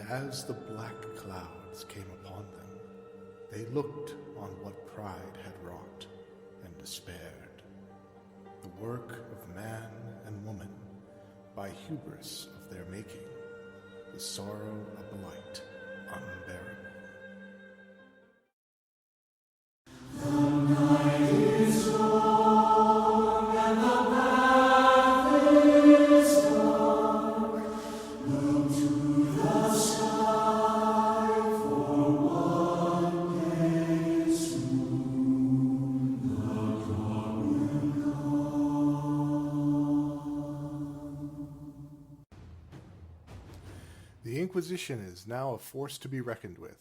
as the black clouds came upon them, they looked on what pride had wrought and despaired. The work of man and woman, by hubris of their making, the sorrow of the light unbearable. The Inquisition is now a force to be reckoned with.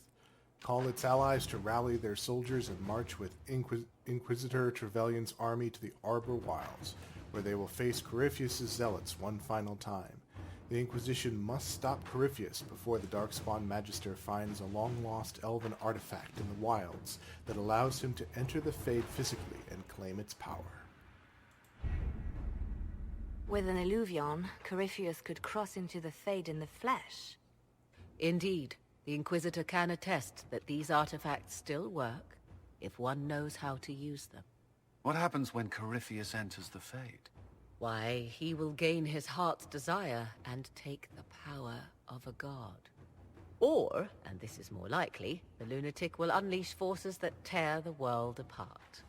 Call its allies to rally their soldiers and march with Inquisitor Trevelyan's army to the Arbor Wilds, where they will face Corypheus' zealots one final time. The Inquisition must stop Corypheus before the Darkspawn Magister finds a long-lost elven artifact in the wilds that allows him to enter the Fade physically and claim its power. With an Illuvion, Corypheus could cross into the Fade in the flesh. Indeed, the Inquisitor can attest that these artifacts still work, if one knows how to use them. What happens when Corypheus enters the Fade? Why, he will gain his heart's desire and take the power of a god. Or, and this is more likely, the lunatic will unleash forces that tear the world apart.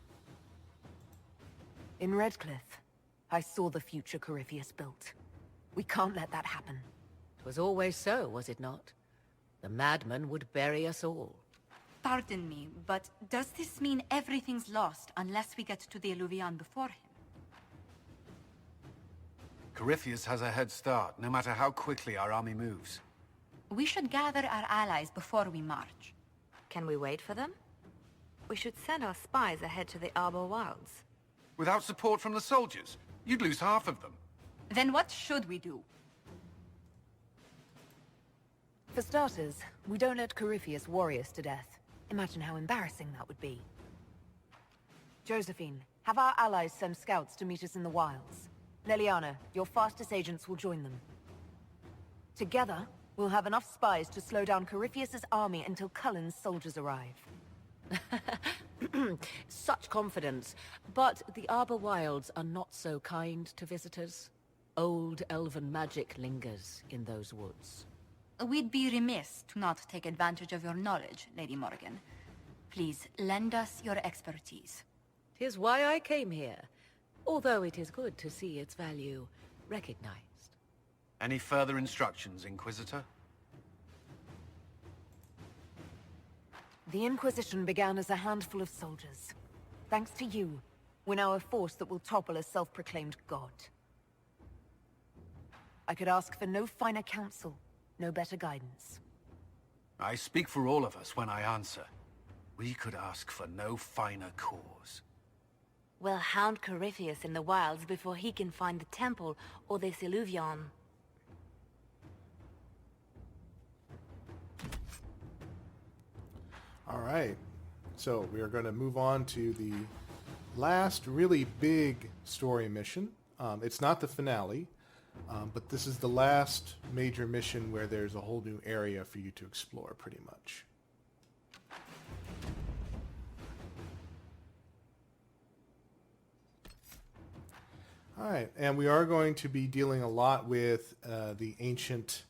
In Redcliffe, I saw the future Corypheus built. We can't let that happen. It was always so, was it not? The madman would bury us all. Pardon me, but does this mean everything's lost unless we get to the Illuvion before him? Corypheus has a head start, no matter how quickly our army moves. We should gather our allies before we march. Can we wait for them? We should send our spies ahead to the Arbor Wilds. Without support from the soldiers, you'd lose half of them. Then what should we do? For starters, we don't let Corypheus worry us to death. Imagine how embarrassing that would be. Josephine, have our allies send scouts to meet us in the wilds. Leliana, your fastest agents will join them. Together, we'll have enough spies to slow down Corypheus' army until Cullen's soldiers arrive. Such confidence. But the Arbor Wilds are not so kind to visitors. Old elven magic lingers in those woods. We'd be remiss to not take advantage of your knowledge, Lady Morrigan. Please, lend us your expertise. 'Tis why I came here, although it is good to see its value recognized. Any further instructions, Inquisitor? The Inquisition began as a handful of soldiers. Thanks to you, we're now a force that will topple a self-proclaimed god. I could ask for no finer counsel, no better guidance. I speak for all of us when I answer. We could ask for no finer cause. We'll hound Corypheus in the wilds before he can find the temple or this Illuvion. All right, so we are going to move on to the last really big story mission. It's not the finale, but this is the last major mission where there's a whole new area for you to explore, pretty much. All right, and we are going to be dealing a lot with the ancient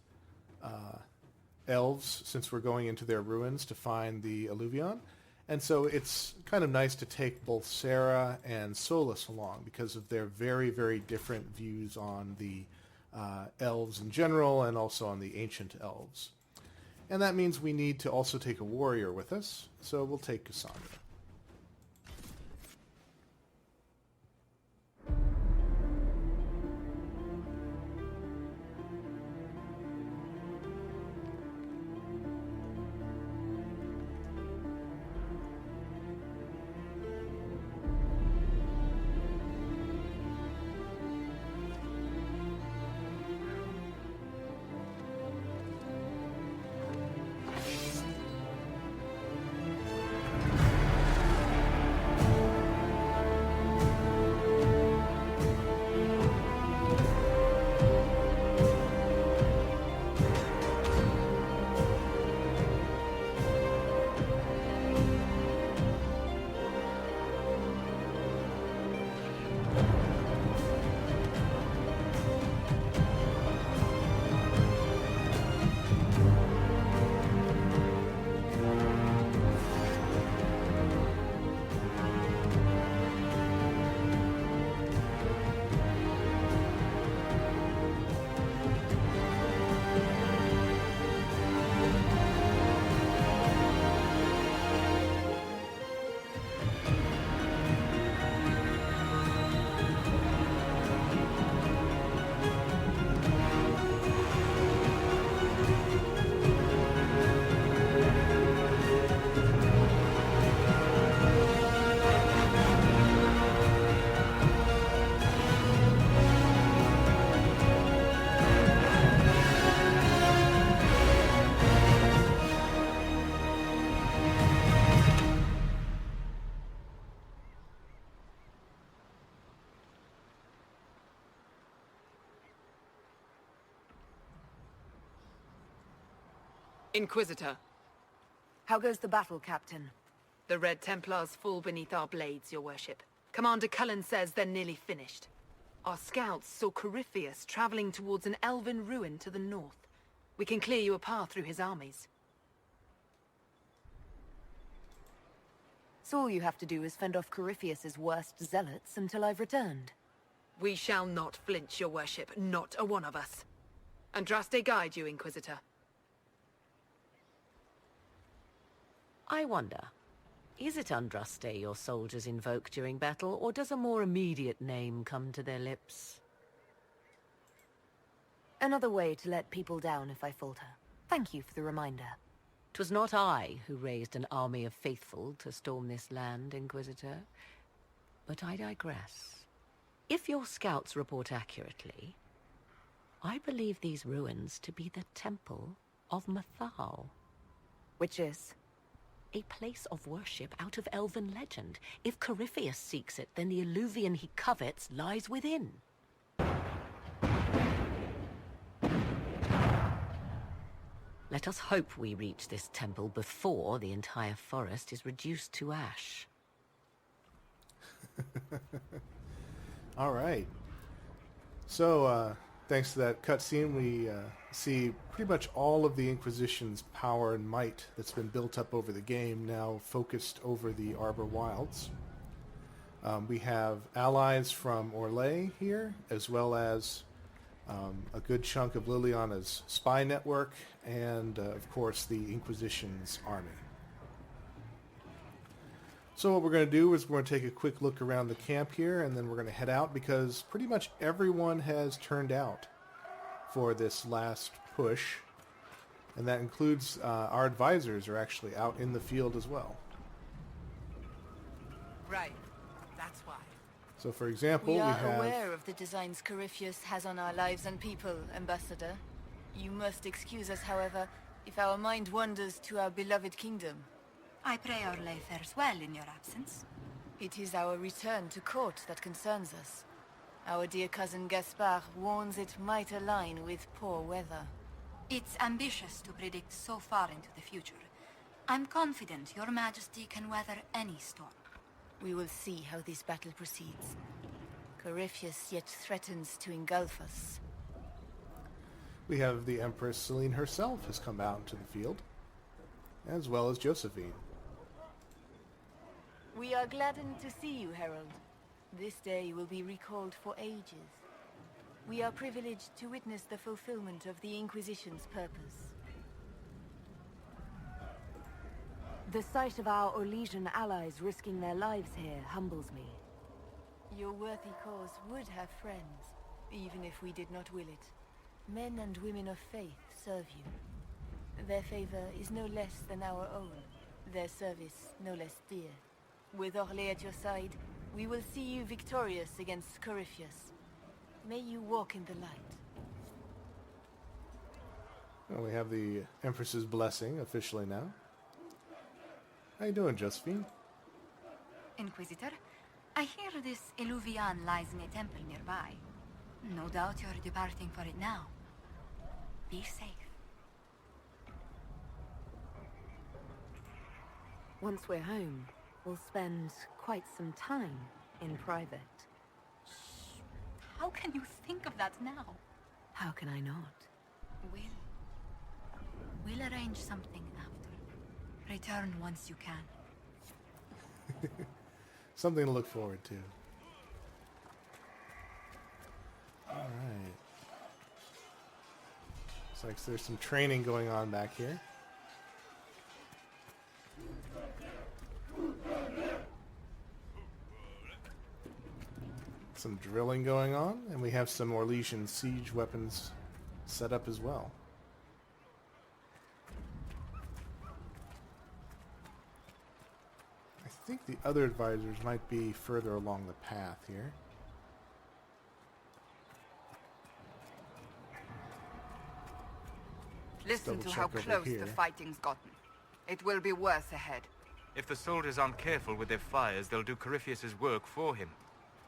elves, since we're going into their ruins to find the Illuvion. And so it's kind of nice to take both Sarah and Solus along because of their very, very different views on the elves in general and also on the ancient elves. And that means we need to also take a warrior with us, so we'll take Cassandra. Inquisitor, How goes the battle, Captain? the Red Templars fall beneath our blades, your worship. Commander Cullen says they're nearly finished. Our scouts saw Corypheus traveling towards an elven ruin to the north. We can clear you a path through his armies. So all you have to do is fend off Corypheus's worst zealots until I've returned. We shall not flinch, your worship, not a one of us. Andraste guide you, Inquisitor. I wonder, is it Andraste your soldiers invoke during battle, or does a more immediate name come to their lips? Another way to let people down if I falter. Thank you for the reminder. 'Twas not I who raised an army of faithful to storm this land, Inquisitor. But I digress. If your scouts report accurately, I believe these ruins to be the Temple of Mathal. Which is? A place of worship out of elven legend. If Corypheus seeks it, then the alluvion he covets lies within. Let us hope we reach this temple before the entire forest is reduced to ash. All right. So, thanks to that cutscene, we see pretty much all of the Inquisition's power and might that's been built up over the game now focused over the Arbor Wilds. We have allies from Orlais here, as well as a good chunk of Liliana's spy network, and, of course, the Inquisition's army. So what we're going to do is we're going to take a quick look around the camp here, and then we're going to head out because pretty much everyone has turned out for this last push, and that includes our advisors are actually out in the field as well. Right. That's why. So, for example, We we are have... aware of the designs Corypheus has on our lives and people, Ambassador. You must excuse us, however, if our mind wanders to our beloved kingdom. I pray our lay fares well in your absence. It is our return to court that concerns us. Our dear cousin Gaspard warns it might align with poor weather. It's ambitious to predict so far into the future. I'm confident your majesty can weather any storm. We will see how this battle proceeds. Corypheus yet threatens to engulf us. We have the Empress Celine herself has come out into the field, as well as Josephine. We are gladdened to see you, Herald. This day will be recalled for ages. We are privileged to witness the fulfillment of the Inquisition's purpose. The sight of our Orlesian allies risking their lives here humbles me. Your worthy cause would have friends, even if we did not will it. Men and women of faith serve you. Their favor is no less than our own, their service no less dear. With Orlais at your side, we will see you victorious against Corypheus. May you walk in the light. Well, we have the Empress's blessing officially now. How you doing, Josephine? Inquisitor, I hear this Illuvian lies in a temple nearby. No doubt you're departing for it now. Be safe. Once we're home, we'll spend quite some time in private. How can you think of that now? How can I not? We'll arrange something after. Return once you can. Something to look forward to. Alright. Looks like there's some training going on back here. Some drilling going on, and we have some Orlesian siege weapons set up as well. I think the other advisors might be further along the path here. Listen to double how check over close here. the fighting's gotten. It will be worse ahead. If the soldiers aren't careful with their fires, they'll do Corypheus's work for him.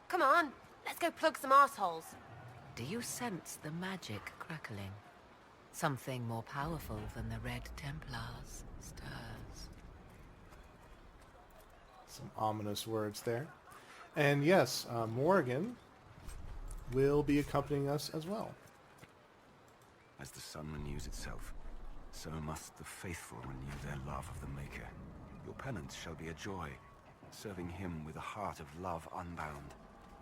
Come on, let's go plug some assholes. Do you sense the magic crackling? Something more powerful than the Red Templars stirs. Some ominous words there. And yes, Morrigan will be accompanying us as well. As the sun renews itself, so must the faithful renew their love of the Maker. Your penance shall be a joy, serving him with a heart of love unbound.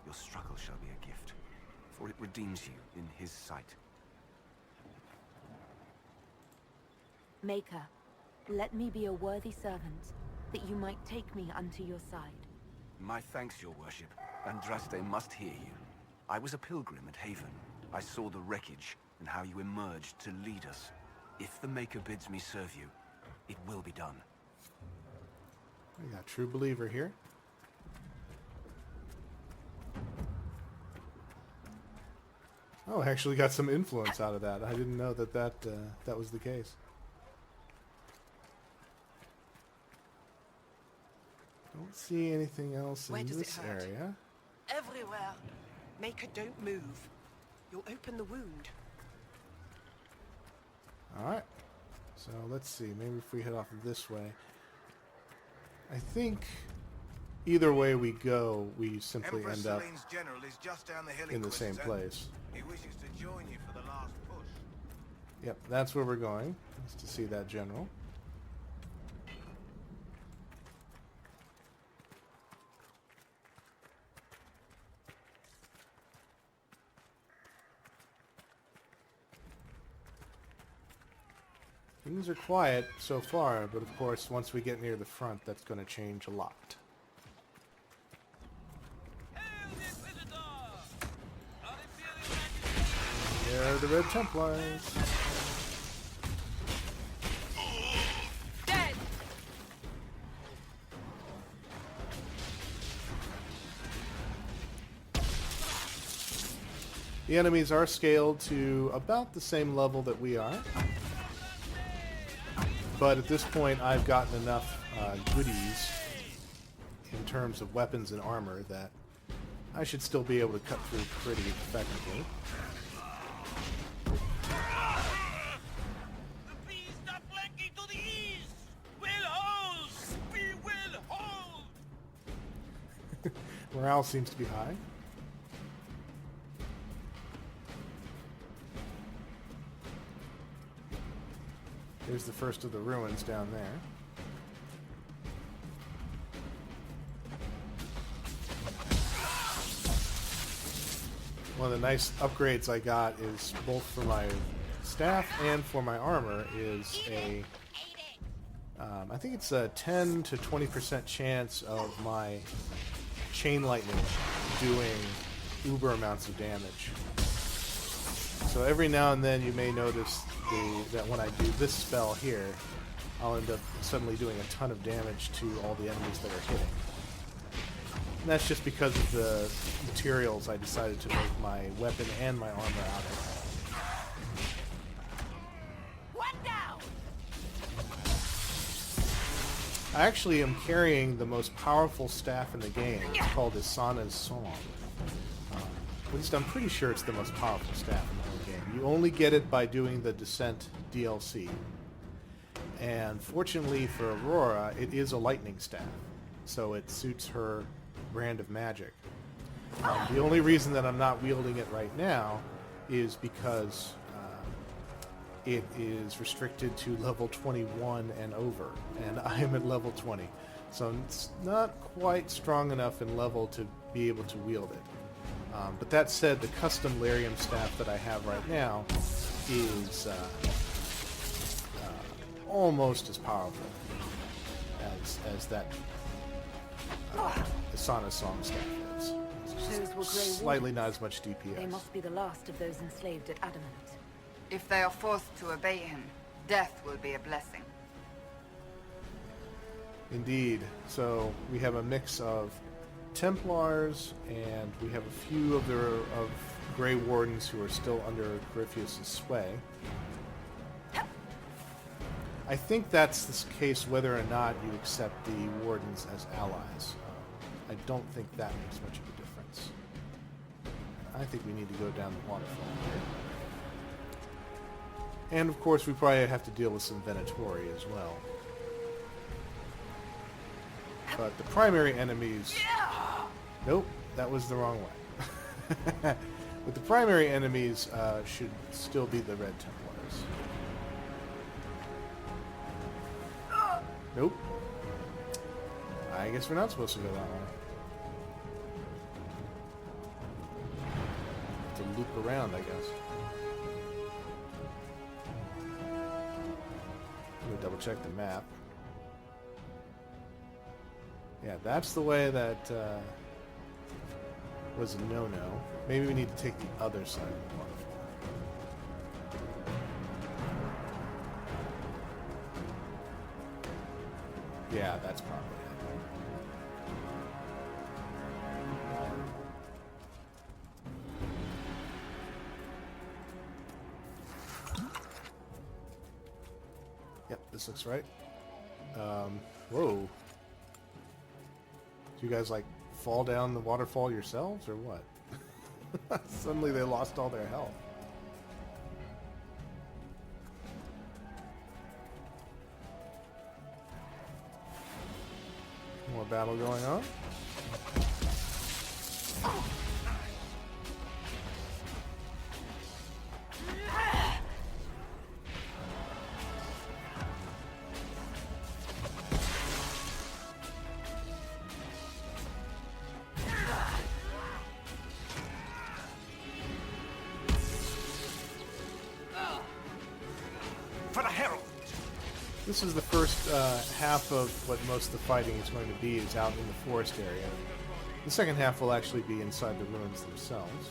Your struggle shall be a gift, for it redeems you in his sight. Maker, let me be a worthy servant, that you might take me unto your side. My thanks, your worship. Andraste must hear you. I was a pilgrim at Haven. I saw the wreckage and how you emerged to lead us. If the Maker bids me serve you, it will be done. We got True Believer here. Oh, I actually got some influence out of that. I didn't know that that was the case. Don't see anything else Where in does this it hurt? area. Everywhere. Maker, don't move. You'll open the wound. Alright. So let's see. Maybe if we head off this way. I think either way we go, we simply Empress end up Celine's general is just down the hill in the same Inquisitor. place. He wishes to join you for the last push. Yep, that's where we're going. Just to see that general. Things are quiet so far, but of course, once we get near the front, that's going to change a lot. There are the Red Templars. Dead! The enemies are scaled to about the same level that we are. But at this point, I've gotten enough goodies in terms of weapons and armor that I should still be able to cut through pretty effectively. The bees are flanking to the east! We'll hold! We will hold! Morale seems to be high. Here's the first of the ruins down there. One of the nice upgrades I got is both for my staff and for my armor is a I think it's a 10 to 20% chance of my chain lightning doing uber amounts of damage. So every now and then you may notice that when I do this spell here, I'll end up suddenly doing a ton of damage to all the enemies that are hitting. And that's just because of the materials I decided to make my weapon and my armor out of. One down! I actually am carrying the most powerful staff in the game. It's called Isana's Song. At least I'm pretty sure it's the most powerful staff in the whole game. You only get it by doing the Descent DLC. And fortunately for Aurora, it is a lightning staff. So it suits her brand of magic. The only reason that I'm not wielding it right now is because it is restricted to level 21 and over. And I am at level 20. So it's not quite strong enough in level to be able to wield it. But that said, the custom Lyrium staff that I have right now is almost as powerful as that Isana's Song staff is. Those were grey Slightly wardens. not as much DPS. They must be the last of those enslaved at Adamant. If they are forced to obey him, death will be a blessing. Indeed. So we have a mix of Templars, and we have a few of Grey Wardens who are still under Corypheus' sway. I think that's the case whether or not you accept the Wardens as allies. I don't think that makes much of a difference. I think we need to go down the waterfall here. And of course, we probably have to deal with some Venatori as well. But the primary enemies... Nope, that was the wrong way. But the primary enemies should still be the Red Templars. Nope. I guess we're not supposed to go that way. To loop around, I guess. Let me double check the map. Yeah, that's the way that was a no-no. Maybe we need to take the other side of the waterfall. Yeah, that's probably it. Yep, this looks right. Whoa. Do you guys, like, fall down the waterfall yourselves, or what? Suddenly they lost all their health. More battle going on. This is the first half of what most of the fighting is going to be, is out in the forest area. The second half will actually be inside the ruins themselves.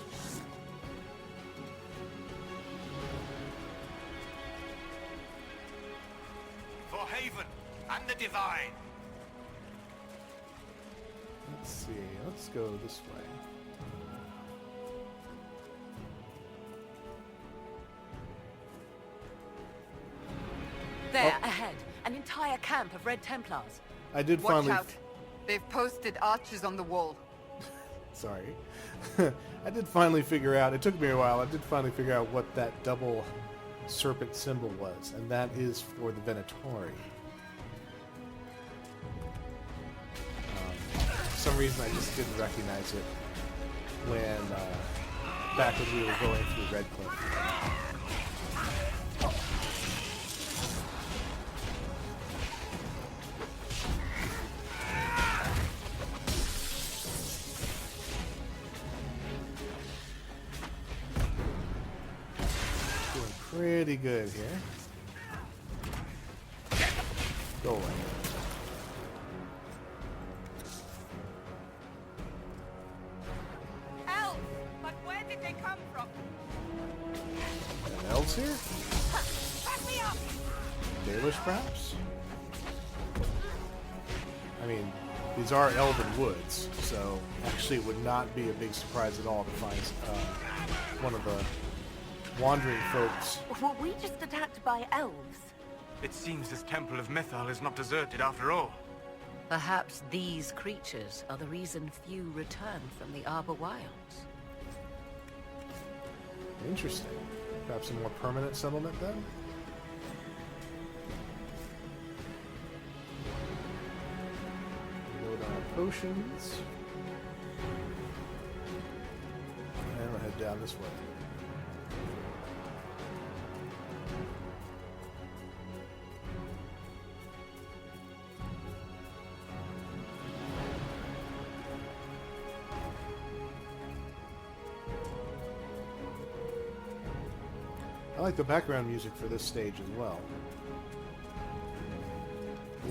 For Haven and the Divine. Let's see, let's go this way. There, ahead. An entire camp of Red Templars. I did Watch finally... out. They've posted archers on the wall. Sorry. I did finally figure out, it took me a while, I did finally figure out what that double serpent symbol was, and that is for the Venatori. For some reason I just didn't recognize it when, back when we were going through Redcliffe. Pretty good here. Go away. Elves! But where did they come from? And elves here? Back me up! Dalish, perhaps? I mean, these are elven woods, so actually it would not be a big surprise at all to find one of the wandering folks. Were we just attacked by elves? It seems this temple of Mythal is not deserted after all. Perhaps these creatures are the reason few return from the Arbor Wilds. Interesting. Perhaps a more permanent settlement then? Load on our potions. And we'll head down this way. I like the background music for this stage as well.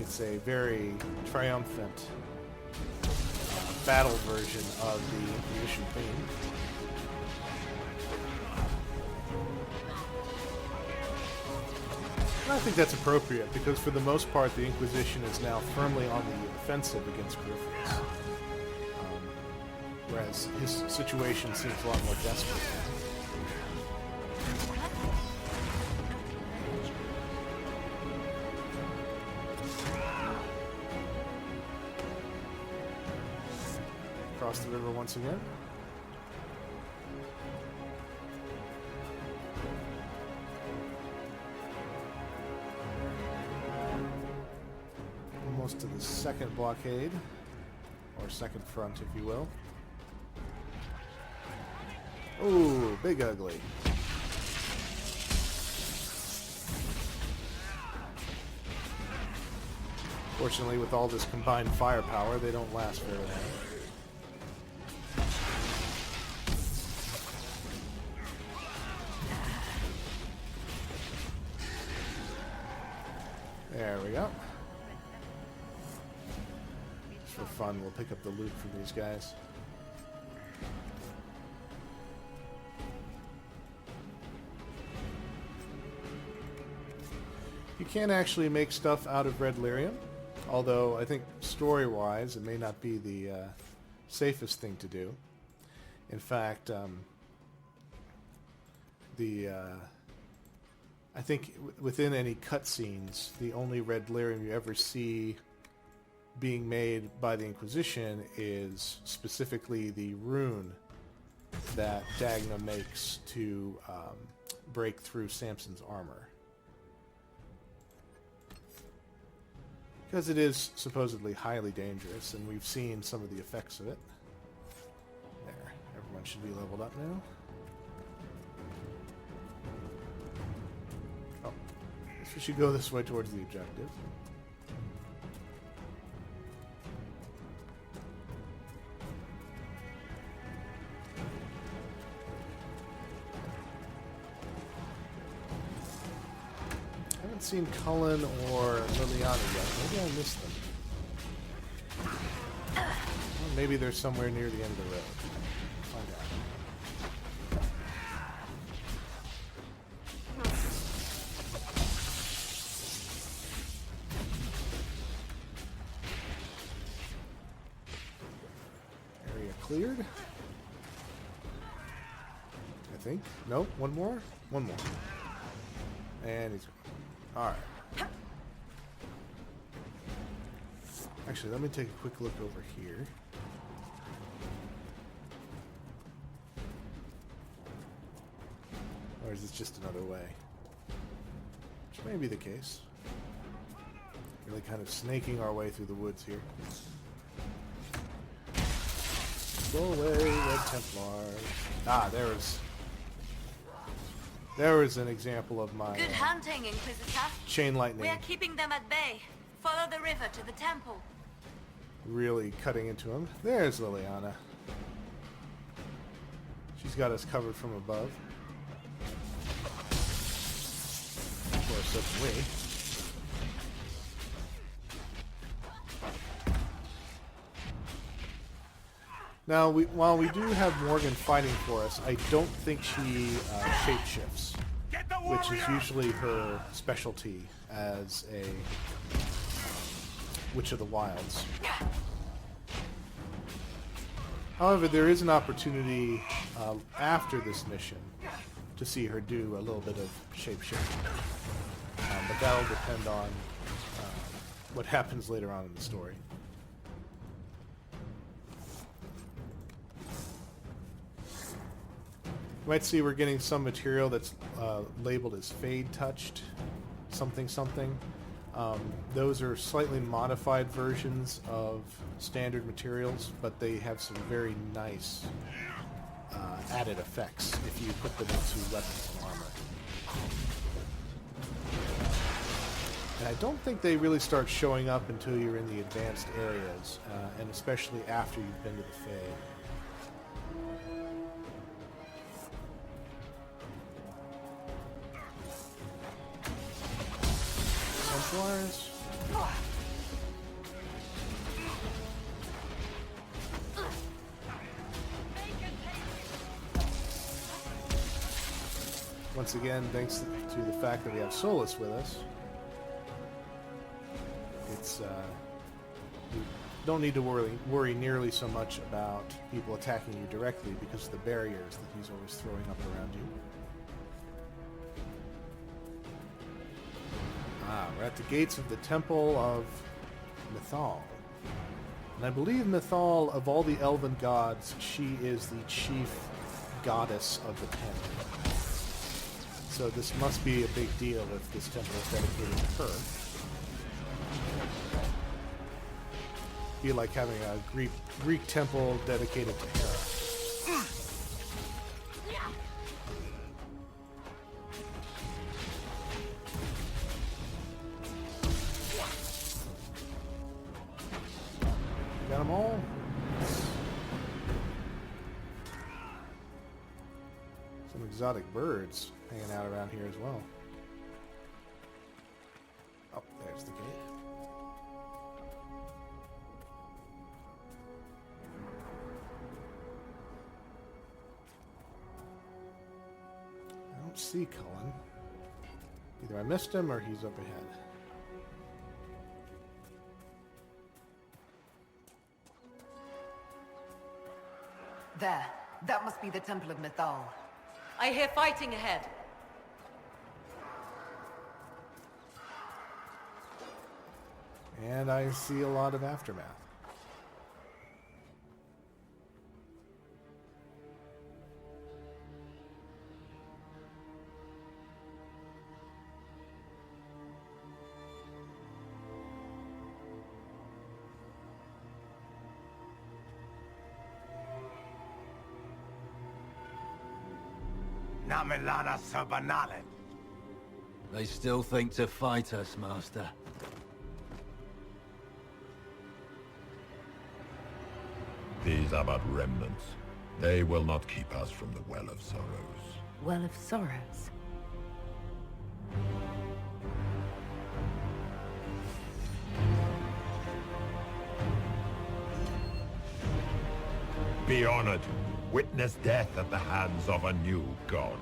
It's a very triumphant battle version of the Inquisition theme. And I think that's appropriate because for the most part the Inquisition is now firmly on the offensive against Corypheus. Whereas his situation seems a lot more desperate. Across the river once again. almost to the second blockade, or second front, if you will. Ooh, big ugly. Fortunately, with all this combined firepower, they don't last very long. There we go. Just for fun, we'll pick up the loot from these guys. You can actually make stuff out of red lyrium, although I think story-wise it may not be the safest thing to do. In fact, I think within any cutscenes, the only red lyrium you ever see being made by the Inquisition is specifically the rune that Dagna makes to break through Samson's armor. Because it is supposedly highly dangerous, and we've seen some of the effects of it. There, everyone should be leveled up now. Oh, I guess we should go this way towards the objective. I haven't seen Cullen or Liliana yet. Maybe I missed them. Well, maybe they're somewhere near the end of the road. Find out. Area cleared. I think. Nope. One more. One more. And he's gone. Alright. Actually, let me take a quick look over here. Or is this just another way? Which may be the case. Really kind of snaking our way through the woods here. Go away, Red Templars. Ah, there was an example of my Good hunting, Inquisitor. chain lightning. We are keeping them at bay. Follow the river to the temple. Really cutting into him. There's Liliana. She's got us covered from above. Of course, that's me. Now, while we do have Morrigan fighting for us, I don't think she shapeshifts, which is usually her specialty as a Witch of the Wilds. However, there is an opportunity after this mission to see her do a little bit of shapeshifting, but that'll depend on what happens later on in the story. You might see we're getting some material that's labeled as Fade Touched, something something. Those are slightly modified versions of standard materials, but they have some very nice added effects if you put them into weapons and armor. And I don't think they really start showing up until you're in the advanced areas, and especially after you've been to the Fae. Templars. Once again, thanks to the fact that we have Solus with us, it's you don't need to worry nearly so much about people attacking you directly because of the barriers that he's always throwing up around you. We're at the gates of the Temple of Mythal. And I believe Mythal, of all the elven gods, she is the chief goddess of the temple. So this must be a big deal if this temple is dedicated to her. be like having a Greek temple dedicated to Hera. Got them all? Some exotic birds hanging out around here as well. Oh, there's the gate. I don't see Cullen. Either I missed him or he's up ahead. There. That must be the Temple of Mythal. I hear fighting ahead. And I see a lot of aftermath. Namilana Sabanale. They still think to fight us, Master. These are but remnants. They will not keep us from the Well of Sorrows. Well of Sorrows. Be honored. Witness death at the hands of a new god.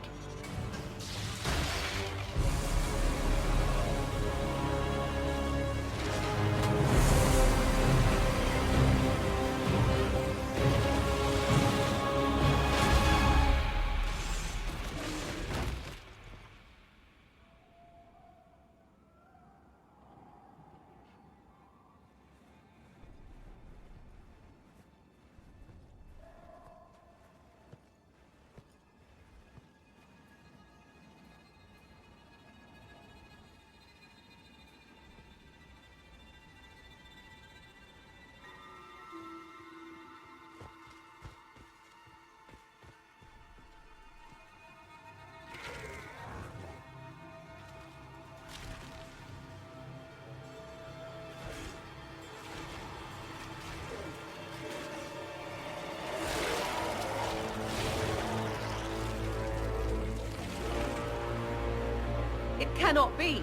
It cannot be!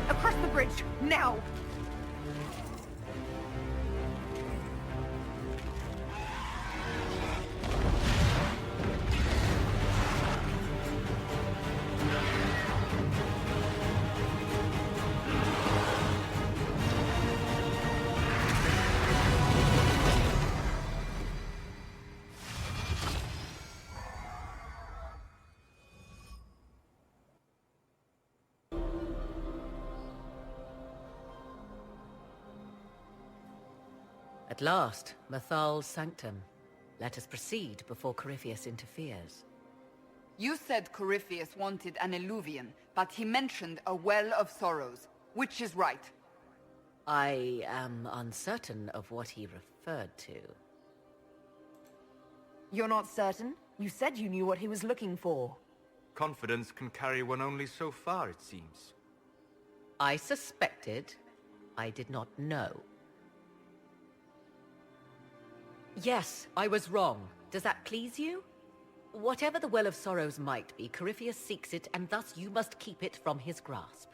Across the bridge, now! At last, Mythal's sanctum. Let us proceed before Corypheus interferes. You said Corypheus wanted an Eluvian, but he mentioned a Well of Sorrows. Which is right? I am uncertain of what he referred to. You're not certain? You said you knew what he was looking for. Confidence can carry one only so far, it seems. I suspected. I did not know. Yes, I was wrong. Does that please you? Whatever the Well of Sorrows might be, Corypheus seeks it, and thus you must keep it from his grasp.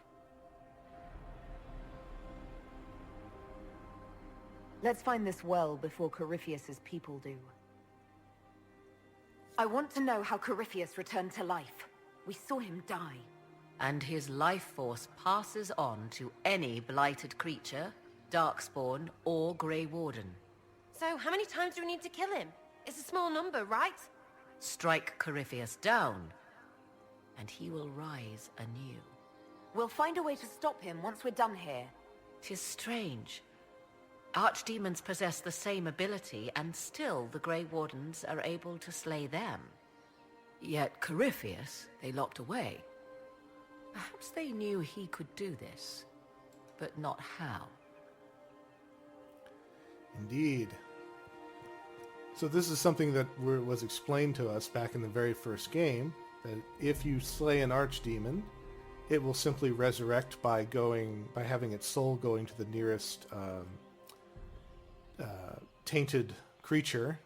Let's find this well before Corypheus's people do. I want to know how Corypheus returned to life. We saw him die. And his life force passes on to any blighted creature, Darkspawn, or Grey Warden. So, how many times do we need to kill him? It's a small number, right? Strike Corypheus down, and he will rise anew. We'll find a way to stop him once we're done here. 'Tis strange. Archdemons possess the same ability, and still the Grey Wardens are able to slay them. Yet Corypheus, they locked away. Perhaps they knew he could do this, but not how. Indeed. So this is something that was explained to us back in the very first game, that if you slay an archdemon, it will simply resurrect by having its soul going to the nearest tainted creature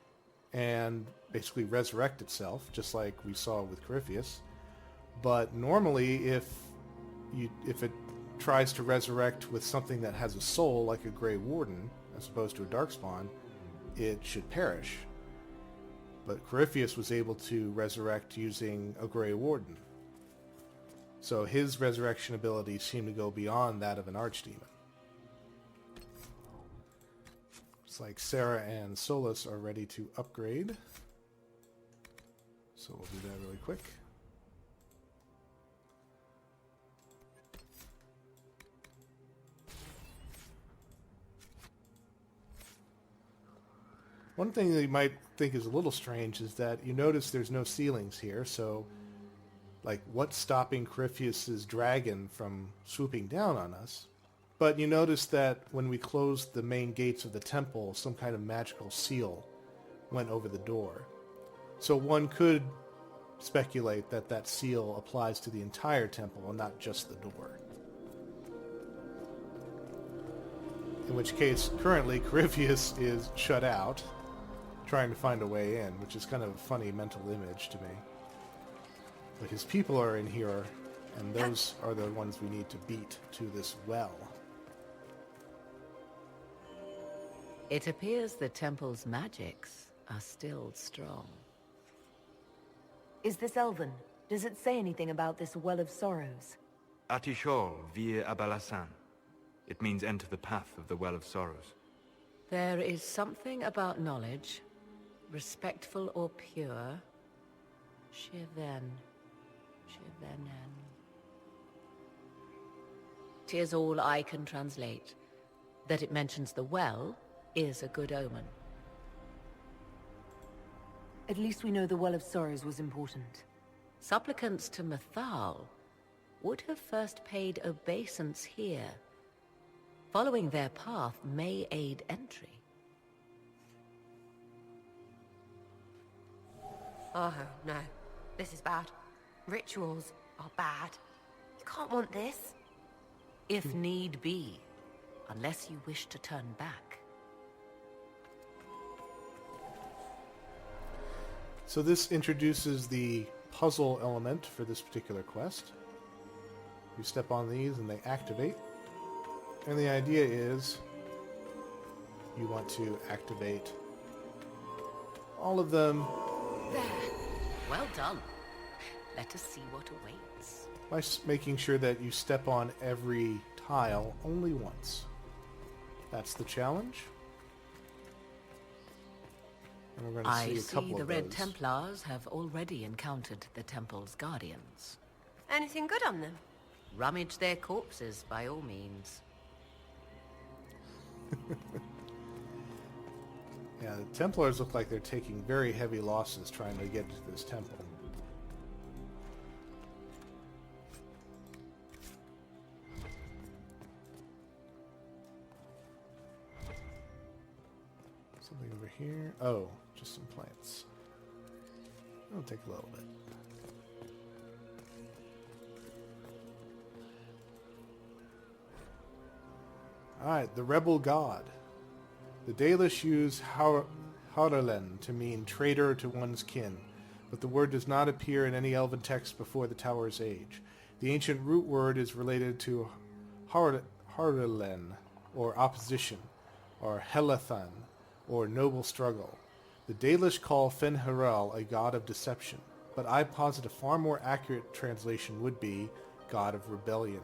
and basically resurrect itself, just like we saw with Corypheus. But normally, if it tries to resurrect with something that has a soul, like a Grey Warden, as opposed to a Darkspawn, it should perish. But Corypheus was able to resurrect using a Grey Warden. So his resurrection abilities seem to go beyond that of an archdemon. It's like Sarah and Solus are ready to upgrade. So we'll do that really quick. One thing that you might think is a little strange is that you notice there's no ceilings here, so like what's stopping Corypheus's dragon from swooping down on us? But you notice that when we closed the main gates of the temple, some kind of magical seal went over the door. So one could speculate that that seal applies to the entire temple and not just the door. In which case, currently, Corypheus is shut out, trying to find a way in, which is kind of a funny mental image to me. But his people are in here, and those are the ones we need to beat to this well. It appears the temple's magics are still strong. Is this Elven? Does it say anything about this Well of Sorrows? Atishol vir Abalasan. It means enter the path of the Well of Sorrows. There is something about knowledge, respectful or pure. Shivenen. 'Tis all I can translate. That it mentions the well is a good omen. At least we know the Well of Sorrows was important. Supplicants to Mathal would have first paid obeisance here. Following their path may aid entry. Oh, no. This is bad. Rituals are bad. You can't want this. If need be, unless you wish to turn back. So this introduces the puzzle element for this particular quest. You step on these and they activate. And the idea is you want to activate all of them. There. Well done. Let us see what awaits. By making sure that you step on every tile only once. That's the challenge. And we're going to see a couple the of Red those. Templars have already encountered the temple's guardians. Anything good on them? Rummage their corpses, by all means. Yeah, the Templars look like they're taking very heavy losses trying to get to this temple. Something over here. Oh, just some plants. It'll take a little bit. Alright, the Rebel God. The Dalish use Haurlen to mean traitor to one's kin, but the word does not appear in any Elven text before the Tower's age. The ancient root word is related to Haurlen, or opposition, or Helathan, or noble struggle. The Dalish call Fen'Haral a god of deception, but I posit a far more accurate translation would be god of rebellion.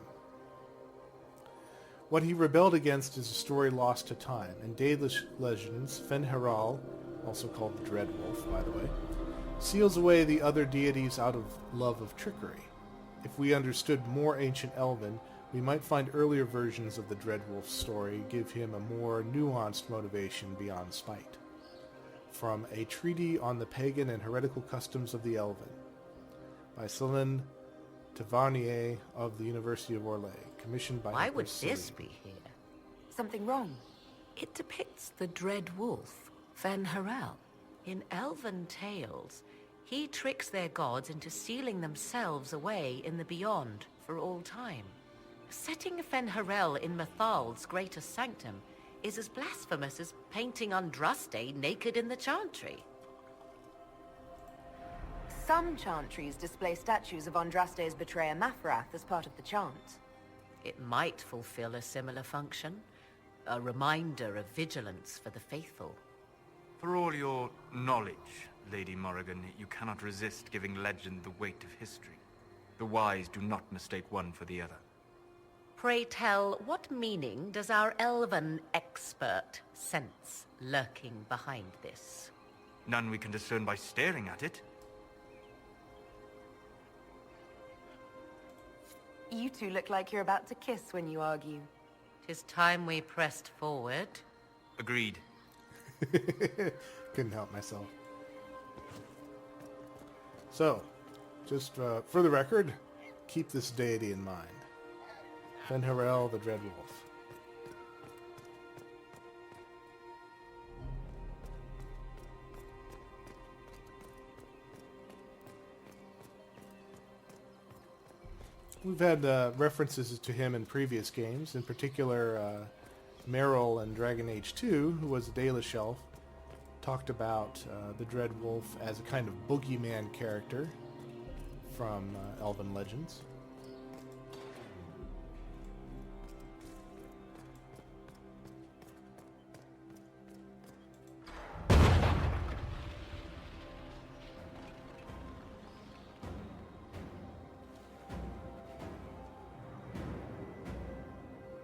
What he rebelled against is a story lost to time. In Dalish legends, Fen'Haral, also called the Dreadwolf, by the way, seals away the other deities out of love of trickery. If we understood more ancient Elven, we might find earlier versions of the Dreadwolf story give him a more nuanced motivation beyond spite. From A Treaty on the Pagan and Heretical Customs of the Elven, by Céline Tavernier of the University of Orlais, commissioned by Why would Empress this Celine. be here? Something wrong? It depicts the dread wolf, Fen-Harel. In elven tales, he tricks their gods into sealing themselves away in the beyond for all time. Setting Fen-Harel in Methal's greatest sanctum is as blasphemous as painting Andraste naked in the chantry. Some chantries display statues of Andraste's betrayer Mafrath as part of the chant. It might fulfill a similar function, a reminder of vigilance for the faithful. For all your knowledge, Lady Morrigan, you cannot resist giving legend the weight of history. The wise do not mistake one for the other. Pray tell, what meaning does our elven expert sense lurking behind this? None we can discern by staring at it. You two look like you're about to kiss when you argue. 'Tis time we pressed forward. Agreed. Couldn't help myself. So, just for the record, keep this deity in mind. Fen-Harel, the Dread Wolf. We've had references to him in previous games, in particular Merrill in Dragon Age 2, who was a Dalish elf, talked about the Dread Wolf as a kind of boogeyman character from Elven legends.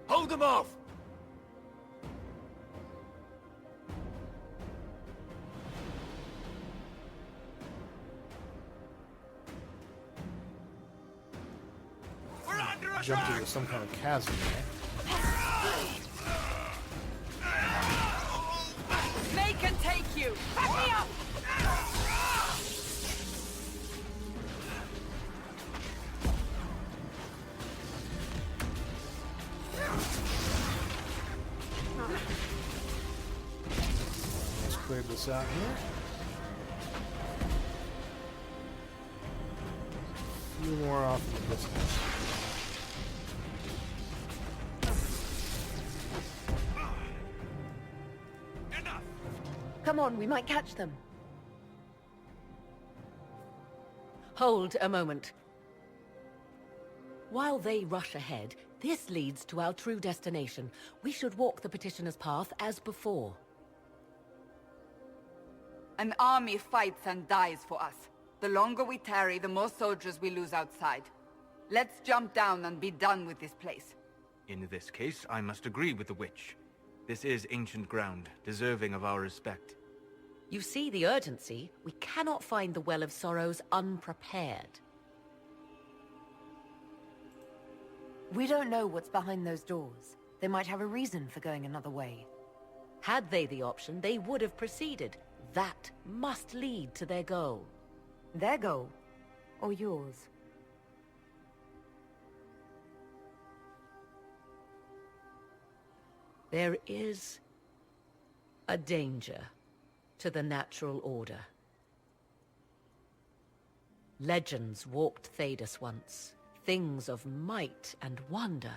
Hold them off! We're under attack! Jumped into some kind of chasm there. They can take you! Back me up! Let's clear this out here. A few more off in the distance. Come on, we might catch them. Hold a moment. While they rush ahead, this leads to our true destination. We should walk the petitioner's path as before. An army fights and dies for us. The longer we tarry, the more soldiers we lose outside. Let's jump down and be done with this place. In this case, I must agree with the witch. This is ancient ground, deserving of our respect. You see the urgency? We cannot find the Well of Sorrows unprepared. We don't know what's behind those doors. They might have a reason for going another way. Had they the option, they would have proceeded. That must lead to their goal. Their goal? Or yours? There is a danger to the natural order. Legends walked Thedas once, things of might and wonder.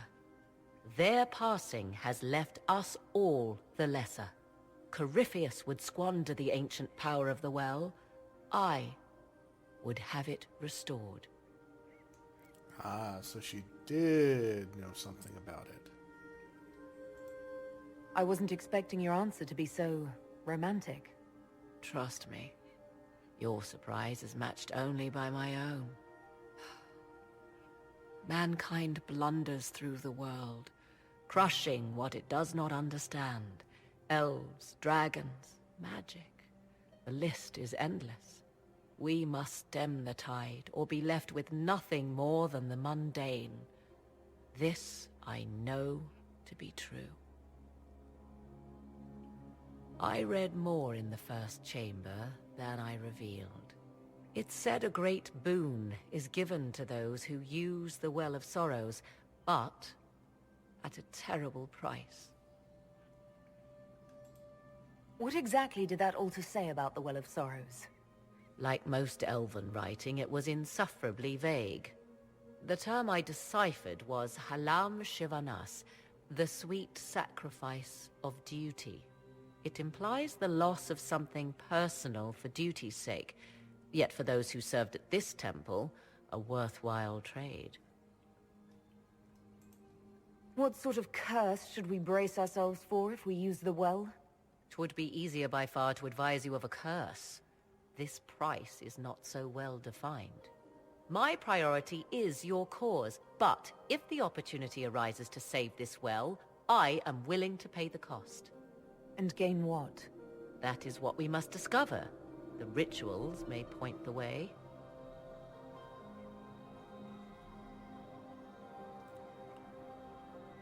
Their passing has left us all the lesser. Corypheus would squander the ancient power of the well. I would have it restored. Ah, so she did know something about it. I wasn't expecting your answer to be so romantic. Trust me, your surprise is matched only by my own. Mankind blunders through the world, crushing what it does not understand. Elves, dragons, magic. The list is endless. We must stem the tide, or be left with nothing more than the mundane. This I know to be true. I read more in the first chamber than I revealed. It said a great boon is given to those who use the Well of Sorrows, but at a terrible price. What exactly did that altar say about the Well of Sorrows? Like most elven writing, it was insufferably vague. The term I deciphered was Halam Shivanas, the sweet sacrifice of duty. It implies the loss of something personal for duty's sake, yet for those who served at this temple, a worthwhile trade. What sort of curse should we brace ourselves for if we use the well? 'Twould be easier by far to advise you of a curse. This price is not so well defined. My priority is your cause, but if the opportunity arises to save this well, I am willing to pay the cost. And gain what? That is what we must discover. The rituals may point the way.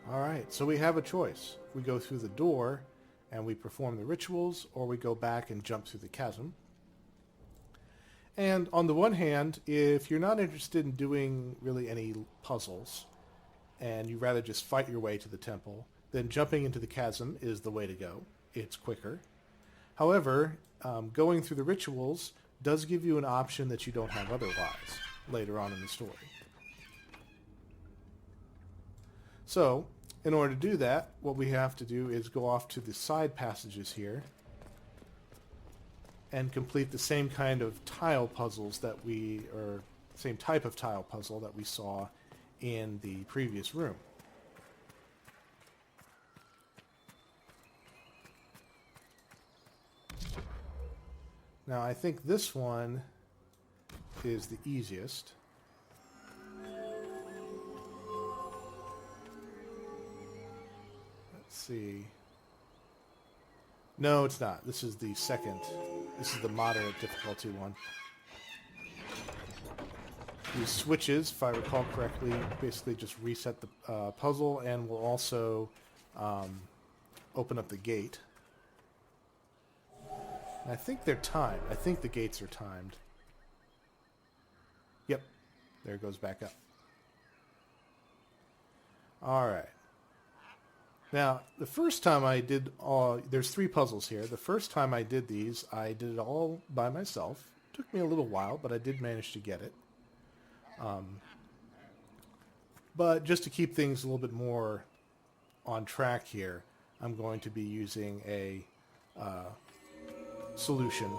Alright, so we have a choice. We go through the door and we perform the rituals, or we go back and jump through the chasm. And on the one hand, if you're not interested in doing really any puzzles, and you rather just fight your way to the temple, then jumping into the chasm is the way to go. It's quicker. However, going through the rituals does give you an option that you don't have otherwise later on in the story. So, in order to do that, what we have to do is go off to the side passages here and complete the same kind of tile puzzles that same type of tile puzzle that we saw in the previous room. Now, I think this one is the easiest. Let's see. No, it's not. This is the second. This is the moderate difficulty one. These switches, if I recall correctly, basically just reset the puzzle and will also open up the gate. And I think they're timed. I think the gates are timed. Yep. There it goes back up. Alright. Now, the first time I did there's 3 puzzles here. The first time I did these, I did it all by myself. It took me a little while, but I did manage to get it. But just to keep things a little bit more on track here, I'm going to be using a solution.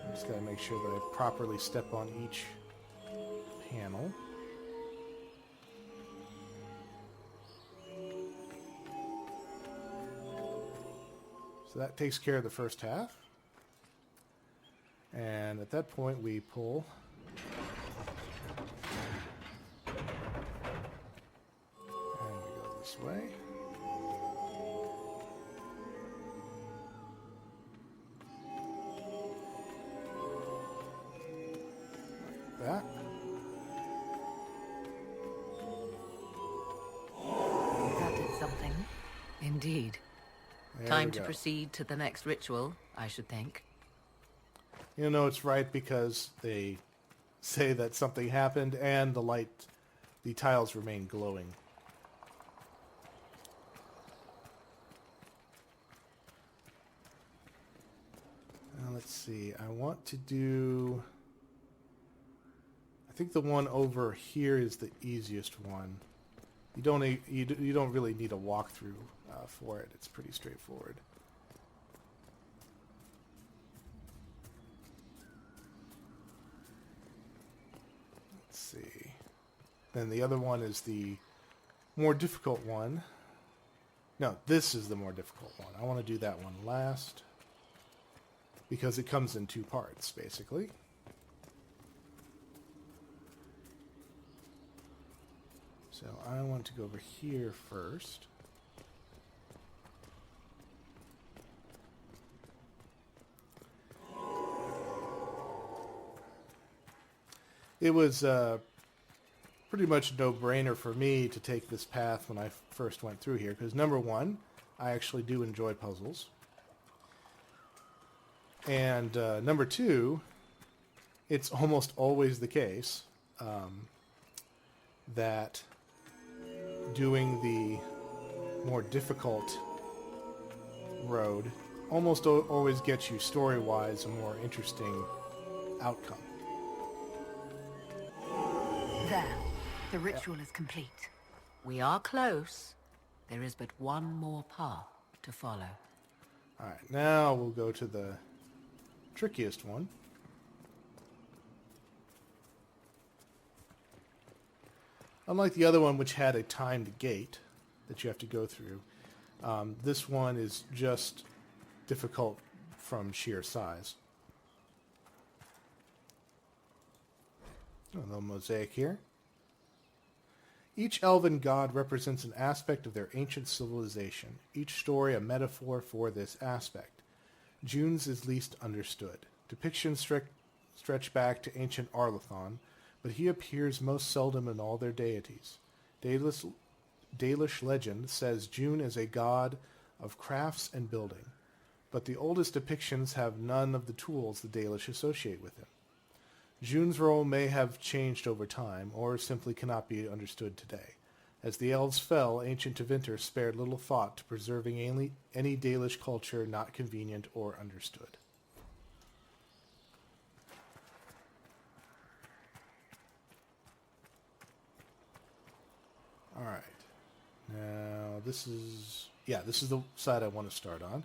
I'm just got to make sure that I properly step on each panel. So that takes care of the first half. And at that point we pull. And we go this way. Like that. That did something. Indeed. There Time to proceed to the next ritual, I should think. You know it's right because they say that something happened and the tiles remain glowing. Now let's see. I want to do. I think the one over here is the easiest one. You don't really need a walkthrough for it. It's pretty straightforward. Let's see. Then the other one is the more difficult one. No, this is the more difficult one. I want to do that one last because it comes in 2 parts, basically. So I want to go over here first. It was pretty much no-brainer for me to take this path when I first went through here, because number one, I actually do enjoy puzzles. And number two, it's almost always the case that doing the more difficult road almost always gets you, story-wise, a more interesting outcome. There. The ritual is complete. We are close. There is but one more path to follow. Alright, now we'll go to the trickiest one. Unlike the other one, which had a timed gate that you have to go through, this one is just difficult from sheer size. A little mosaic here. Each elven god represents an aspect of their ancient civilization, each story a metaphor for this aspect. June's is least understood. Depictions stretch back to ancient Arlathon, but he appears most seldom in all their deities. Dalish legend says June is a god of crafts and building, but the oldest depictions have none of the tools the Dalish associate with him. June's role may have changed over time, or simply cannot be understood today. As the elves fell, ancient Tevinter spared little thought to preserving any Dalish culture not convenient or understood. Alright. Now, this is the side I want to start on.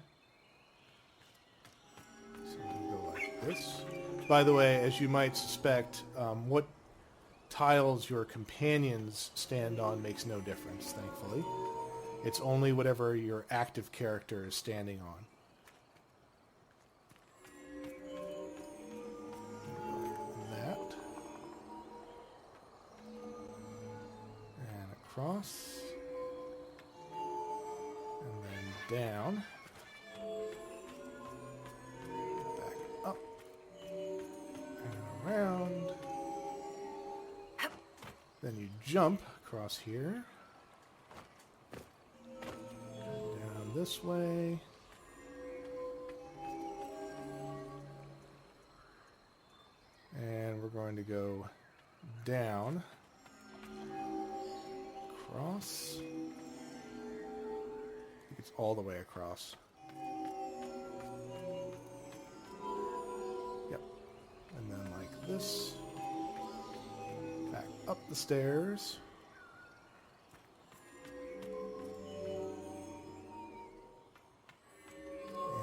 So we'll go like this. By the way, as you might suspect, what tiles your companions stand on makes no difference, thankfully. It's only whatever your active character is standing on. That. And across. And then down. Around. Then you jump across here. Down this way. And we're going to go down. Across. I think it's all the way across. And then like this, back up the stairs,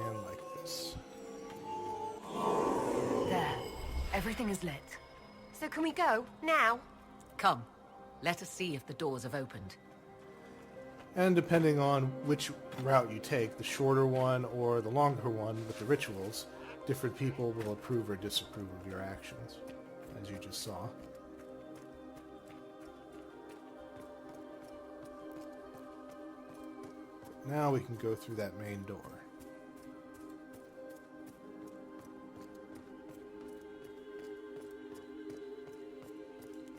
and like this. There. Everything is lit. So can we go? Now? Come, let us see if the doors have opened. And depending on which route you take, the shorter one or the longer one with the rituals, different people will approve or disapprove of your actions, as you just saw. But now we can go through that main door.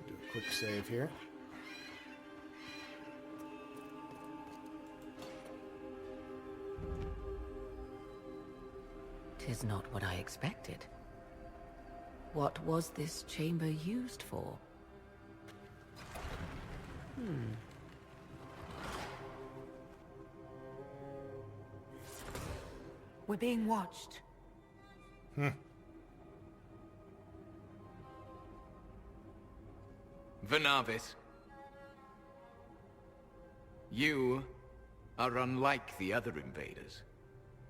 Do a quick save here. 'Tis not what I expected. What was this chamber used for? We're being watched. Vernavis, you are unlike the other invaders.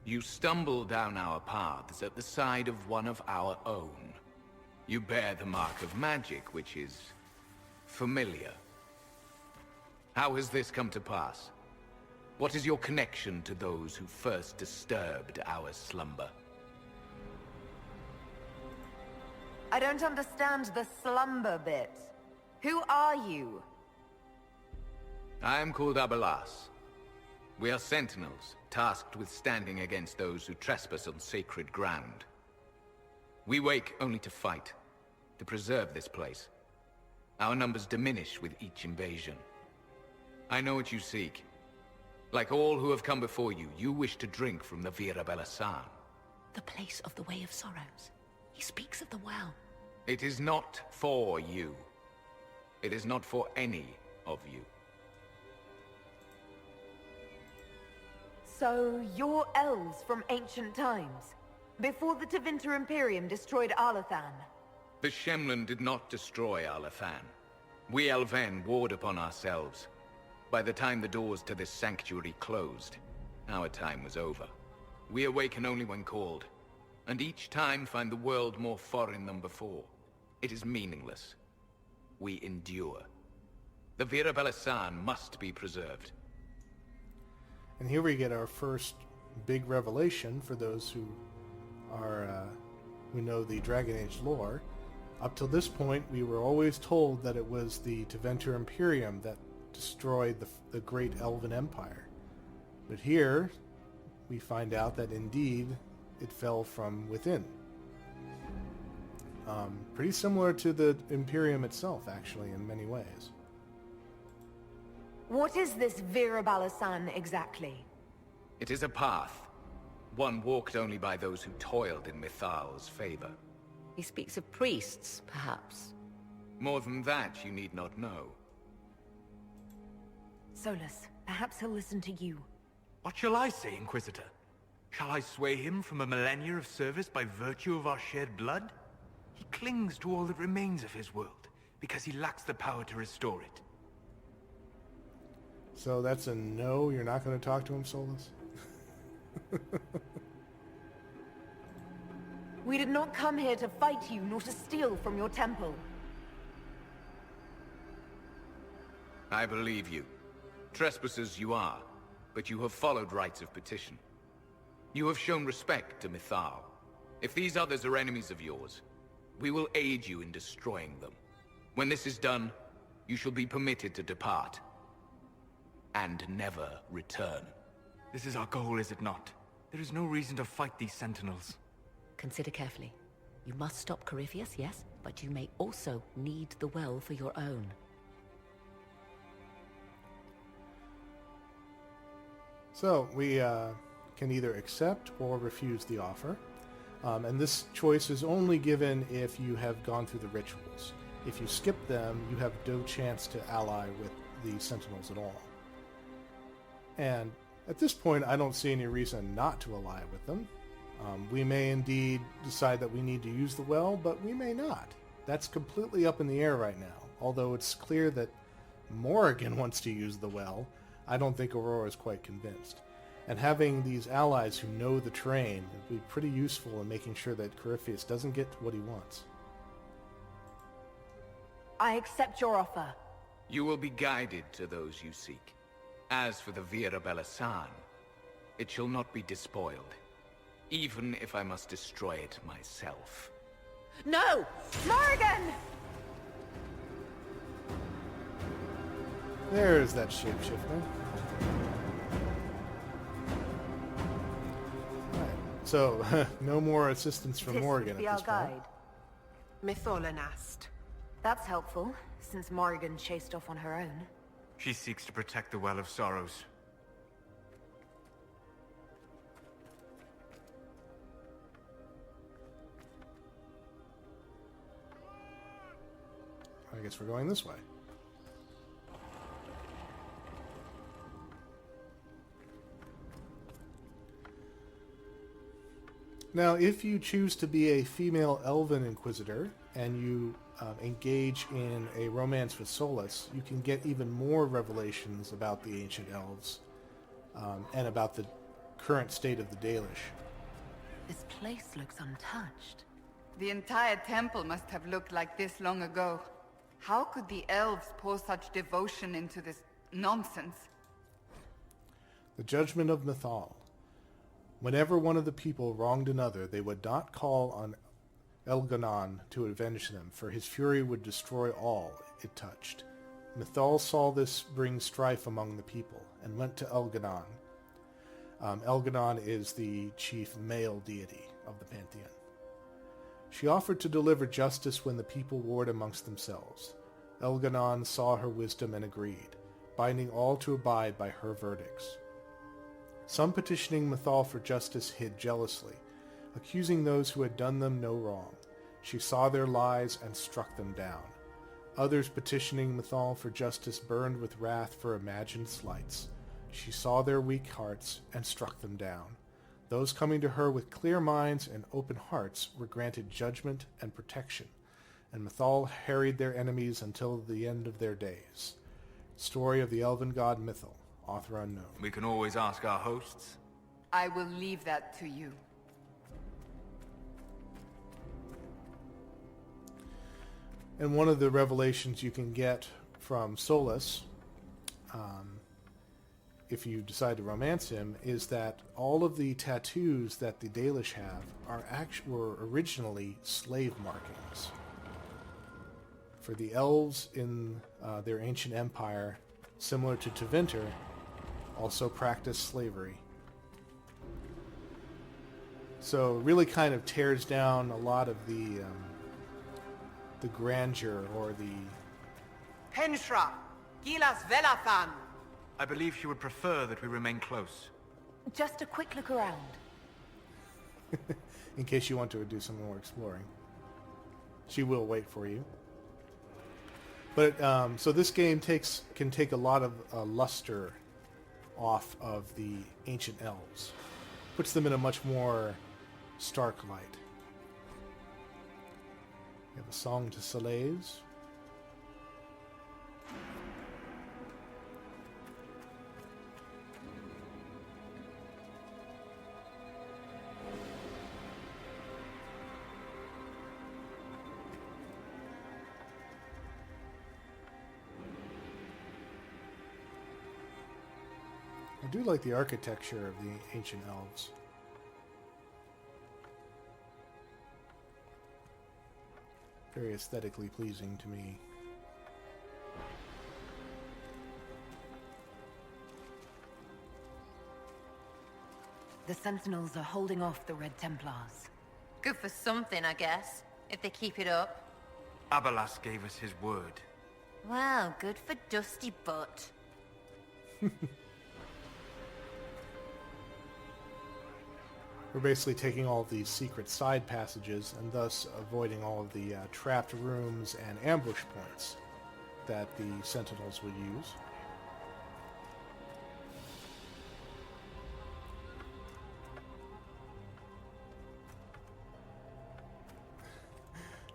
You stumble down our paths at the side of one of our own. You bear the mark of magic, which is familiar. How has this come to pass? What is your connection to those who first disturbed our slumber? I don't understand the slumber bit. Who are you? I am called Abelas. We are sentinels, tasked with standing against those who trespass on sacred ground. We wake only to fight, to preserve this place. Our numbers diminish with each invasion. I know what you seek. Like all who have come before you, you wish to drink from the Vira Belasan. The place of the Way of Sorrows. He speaks of the well. It is not for you. It is not for any of you. So, you're elves from ancient times, before the Tevinter Imperium destroyed Arlathan. The Shemlen did not destroy Arlathan. We Elven warred upon ourselves. By the time the doors to this sanctuary closed, our time was over. We awaken only when called, and each time find the world more foreign than before. It is meaningless. We endure. The Vira Belasan must be preserved. And here we get our first big revelation for those who know the Dragon Age lore. Up till this point, we were always told that it was the Tevinter Imperium that destroyed the great Elven Empire. But here, we find out that indeed, it fell from within. Pretty similar to the Imperium itself, actually, in many ways. What is this Vira Balasan exactly? It is a path, one walked only by those who toiled in Mithal's favor. He speaks of priests, perhaps. More than that, you need not know. Solus, perhaps he'll listen to you. What shall I say, Inquisitor? Shall I sway him from a millennia of service by virtue of our shared blood? He clings to all that remains of his world, because he lacks the power to restore it. So that's a no? You're not going to talk to him, Solus? We did not come here to fight you, nor to steal from your temple. I believe you. Trespassers you are, but you have followed rites of petition. You have shown respect to Mithal. If these others are enemies of yours, we will aid you in destroying them. When this is done, you shall be permitted to depart. And never return. This is our goal, is it not? There is no reason to fight these sentinels. Consider carefully. You must stop Corypheus, yes, but you may also need the well for your own. So, we can either accept or refuse the offer. And this choice is only given if you have gone through the rituals. If you skip them, you have no chance to ally with the Sentinels at all. And at this point, I don't see any reason not to ally with them. We may indeed decide that we need to use the well, but we may not. That's completely up in the air right now. Although it's clear that Morrigan wants to use the well, I don't think Aurora is quite convinced. And having these allies who know the terrain would be pretty useful in making sure that Corypheus doesn't get what he wants. I accept your offer. You will be guided to those you seek. As for the Vira Belasan, it shall not be despoiled, even if I must destroy it myself. No! Morrigan! There's that shapeshifter. Alright, so no more assistance from Morrigan at this point. Mytholanast. That's helpful, since Morrigan chased off on her own. She seeks to protect the Well of Sorrows. I guess we're going this way. Now, if you choose to be a female Elven Inquisitor, and you engage in a romance with Solus, you can get even more revelations about the ancient elves, and about the current state of the Dalish. This place looks untouched. The entire temple must have looked like this long ago. How could the elves pour such devotion into this nonsense? The judgment of Mithal. Whenever one of the people wronged another, they would not call on Elganon to avenge them, for his fury would destroy all it touched. Mithal saw this bring strife among the people, and went to Elganon. Elganon is the chief male deity of the pantheon. She offered to deliver justice when the people warred amongst themselves. Elganon saw her wisdom and agreed, binding all to abide by her verdicts. Some petitioning Mithal for justice hid jealously, accusing those who had done them no wrong. She saw their lies and struck them down. Others petitioning Mithal for justice burned with wrath for imagined slights. She saw their weak hearts and struck them down. Those coming to her with clear minds and open hearts were granted judgment and protection, and Mythal harried their enemies until the end of their days. Story of the elven god Mythal, author unknown. We can always ask our hosts. I will leave that to you. And one of the revelations you can get from Solus, if you decide to romance him, is that all of the tattoos that the Dalish have were originally slave markings. For the elves in their ancient empire, similar to Tevinter, also practiced slavery. So it really kind of tears down a lot of the grandeur or the... Henshra, Gilas Velathan. I believe she would prefer that we remain close. Just a quick look around. In case you want to do some more exploring. She will wait for you. But, so this game can take a lot of luster off of the ancient elves. Puts them in a much more stark light. We have a song to Solays. I do like the architecture of the ancient elves. Very aesthetically pleasing to me. The Sentinels are holding off the Red Templars. Good for something, I guess, if they keep it up. Abelas gave us his word. Well, good for Dusty Butt. We're basically taking all of these secret side passages and thus avoiding all of the trapped rooms and ambush points that the Sentinels would use.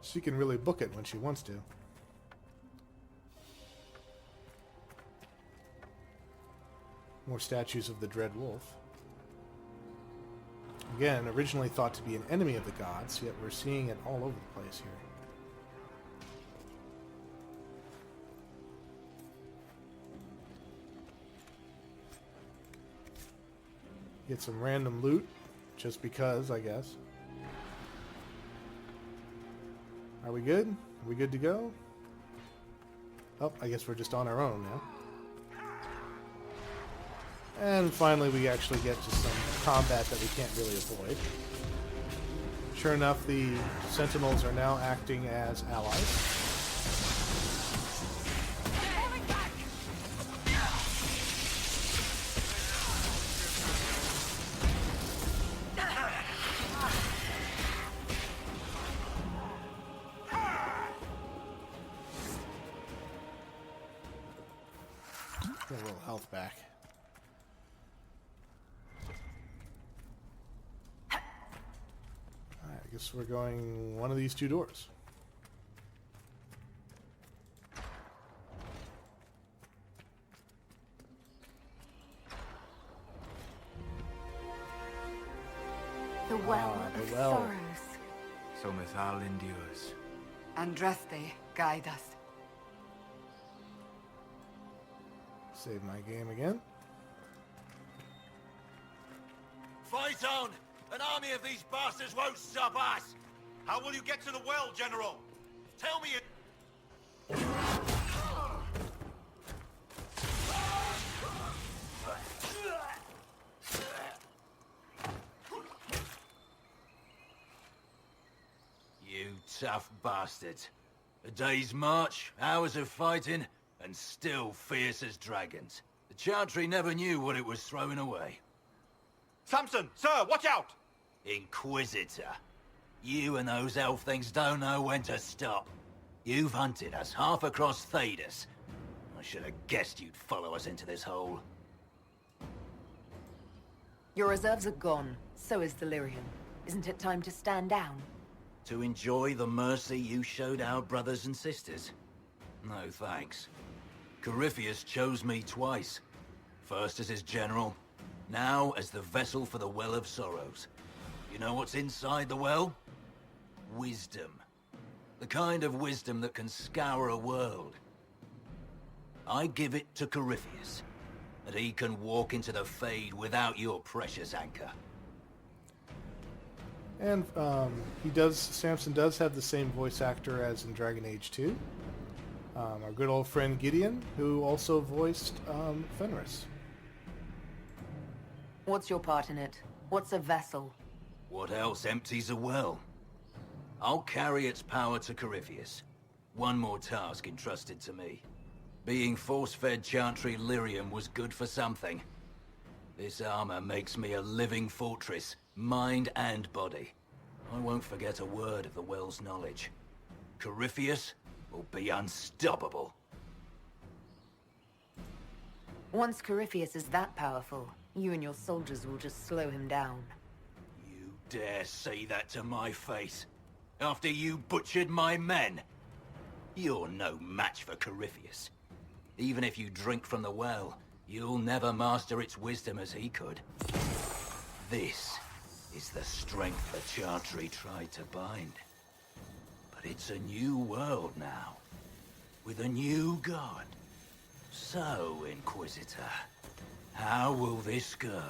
She can really book it when she wants to. More statues of the Dread Wolf. Again, originally thought to be an enemy of the gods, yet we're seeing it all over the place here. Get some random loot, just because, I guess. Are we good? Are we good to go? Oh, I guess we're just on our own now. And finally we actually get to some combat that we can't really avoid. Sure enough, the Sentinels are now acting as allies. Get a little health back. Alright, I guess we're going one of these two doors. The Well of Sorrows. So Mythal endures. Andraste, guide us. Save my game again. Fight on! An army of these bastards won't stop us! How will you get to the well, General? Tell me it... You tough bastards. A day's march, hours of fighting, and still fierce as dragons. The Chantry never knew what it was throwing away. Samson, sir, watch out! Inquisitor. You and those elf things don't know when to stop. You've hunted us half across Thedas. I should have guessed you'd follow us into this hole. Your reserves are gone. So is Delirium. Isn't it time to stand down? To enjoy the mercy you showed our brothers and sisters? No thanks. Corypheus chose me twice. First as his general, now as the vessel for the Well of Sorrows. You know what's inside the well? Wisdom. The kind of wisdom that can scour a world. I give it to Corypheus, that he can walk into the Fade without your precious anchor. And Samson does have the same voice actor as in Dragon Age 2. Our good old friend Gideon, who also voiced Fenris. What's your part in it? What's a vessel? What else empties a well? I'll carry its power to Corypheus. One more task entrusted to me. Being force-fed Chantry lyrium was good for something. This armor makes me a living fortress, mind and body. I won't forget a word of the well's knowledge. Corypheus will be unstoppable. Once Corypheus is that powerful, you and your soldiers will just slow him down. You dare say that to my face? After you butchered my men? You're no match for Corypheus. Even if you drink from the well, you'll never master its wisdom as he could. This is the strength the Chantry tried to bind. But it's a new world now, with a new god. So, Inquisitor, how will this go?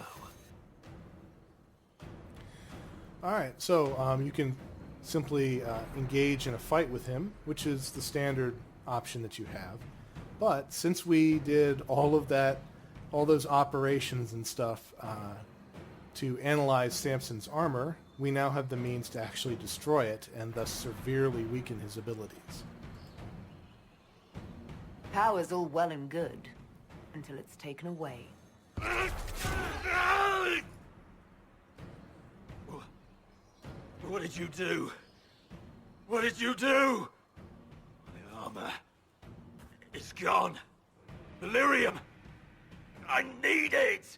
Alright, so you can simply engage in a fight with him, which is the standard option that you have. But since we did all of that, all those operations and stuff to analyze Samson's armor, we now have the means to actually destroy it and thus severely weaken his abilities. Power's all well and good, until it's taken away. What did you do? What did you do? My armor is gone. Delirium! I need it!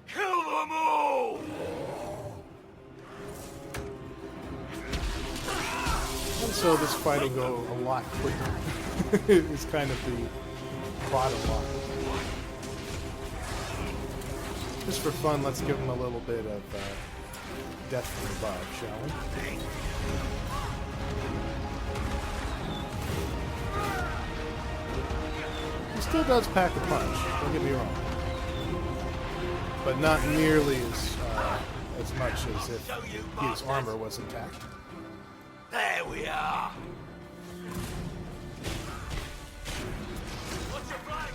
Kill them all! And so this fight will go a lot quicker. It's kind of the bottom line. Just for fun, let's give him a little bit of death from above, shall we? He still does pack a punch, don't get me wrong. But not nearly as much as if his armor was intact. There we are! What's your flank?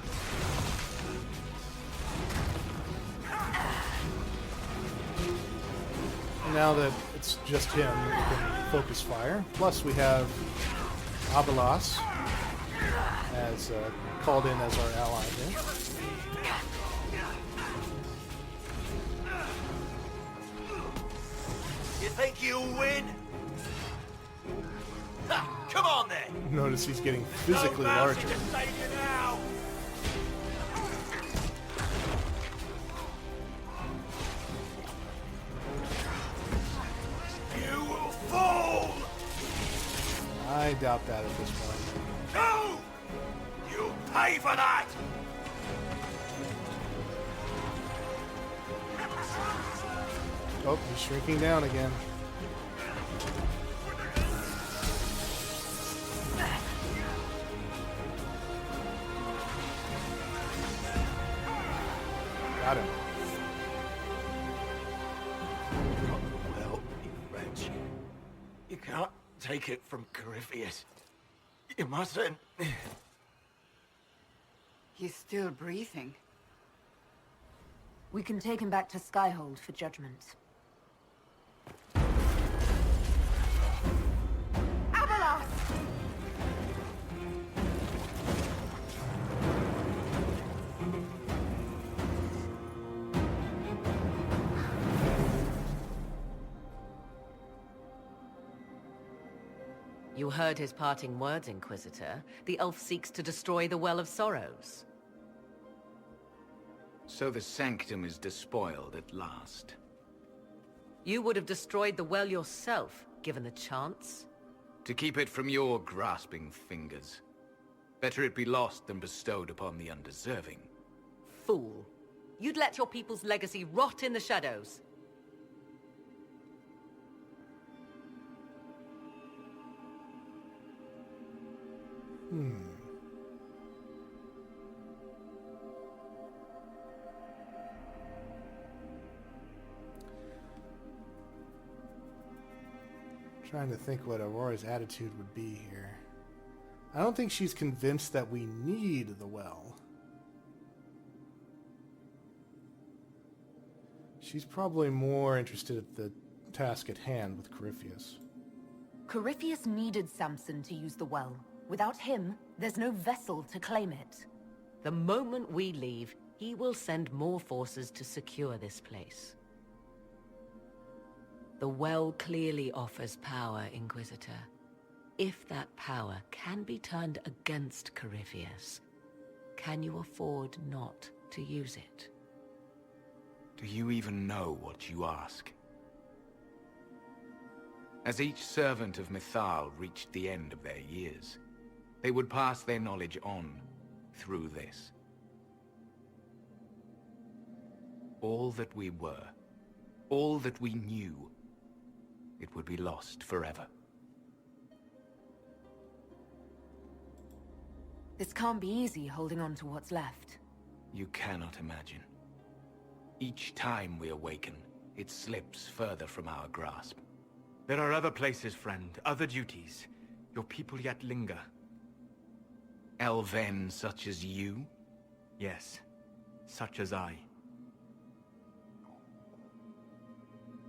And now that it's just him, we can focus fire. Plus we have Abelas as called in as our ally here. You think you'll win? Ha, come on then! Notice he's getting physically larger. To save you now. You will fall! I doubt that at this point. No! You'll pay for that! Oh, he's shrinking down again. Got him. Well, you wretch. You can't take it from Corypheus. You mustn't. He's still breathing. We can take him back to Skyhold for judgment. Abelas! You heard his parting words, Inquisitor. The elf seeks to destroy the Well of Sorrows. So the Sanctum is despoiled at last. You would have destroyed the well yourself, given the chance. To keep it from your grasping fingers. Better it be lost than bestowed upon the undeserving. Fool. You'd let your people's legacy rot in the shadows. Trying to think what Aurora's attitude would be here. I don't think she's convinced that we need the well. She's probably more interested at the task at hand with Corypheus. Corypheus needed Samson to use the well. Without him, there's no vessel to claim it. The moment we leave, he will send more forces to secure this place. The well clearly offers power, Inquisitor. If that power can be turned against Corypheus, can you afford not to use it? Do you even know what you ask? As each servant of Mythal reached the end of their years, they would pass their knowledge on through this. All that we were, all that we knew, it would be lost forever. This can't be easy, holding on to what's left. You cannot imagine. Each time we awaken, it slips further from our grasp. There are other places, friend, other duties. Your people yet linger. Elven such as you? Yes, such as I.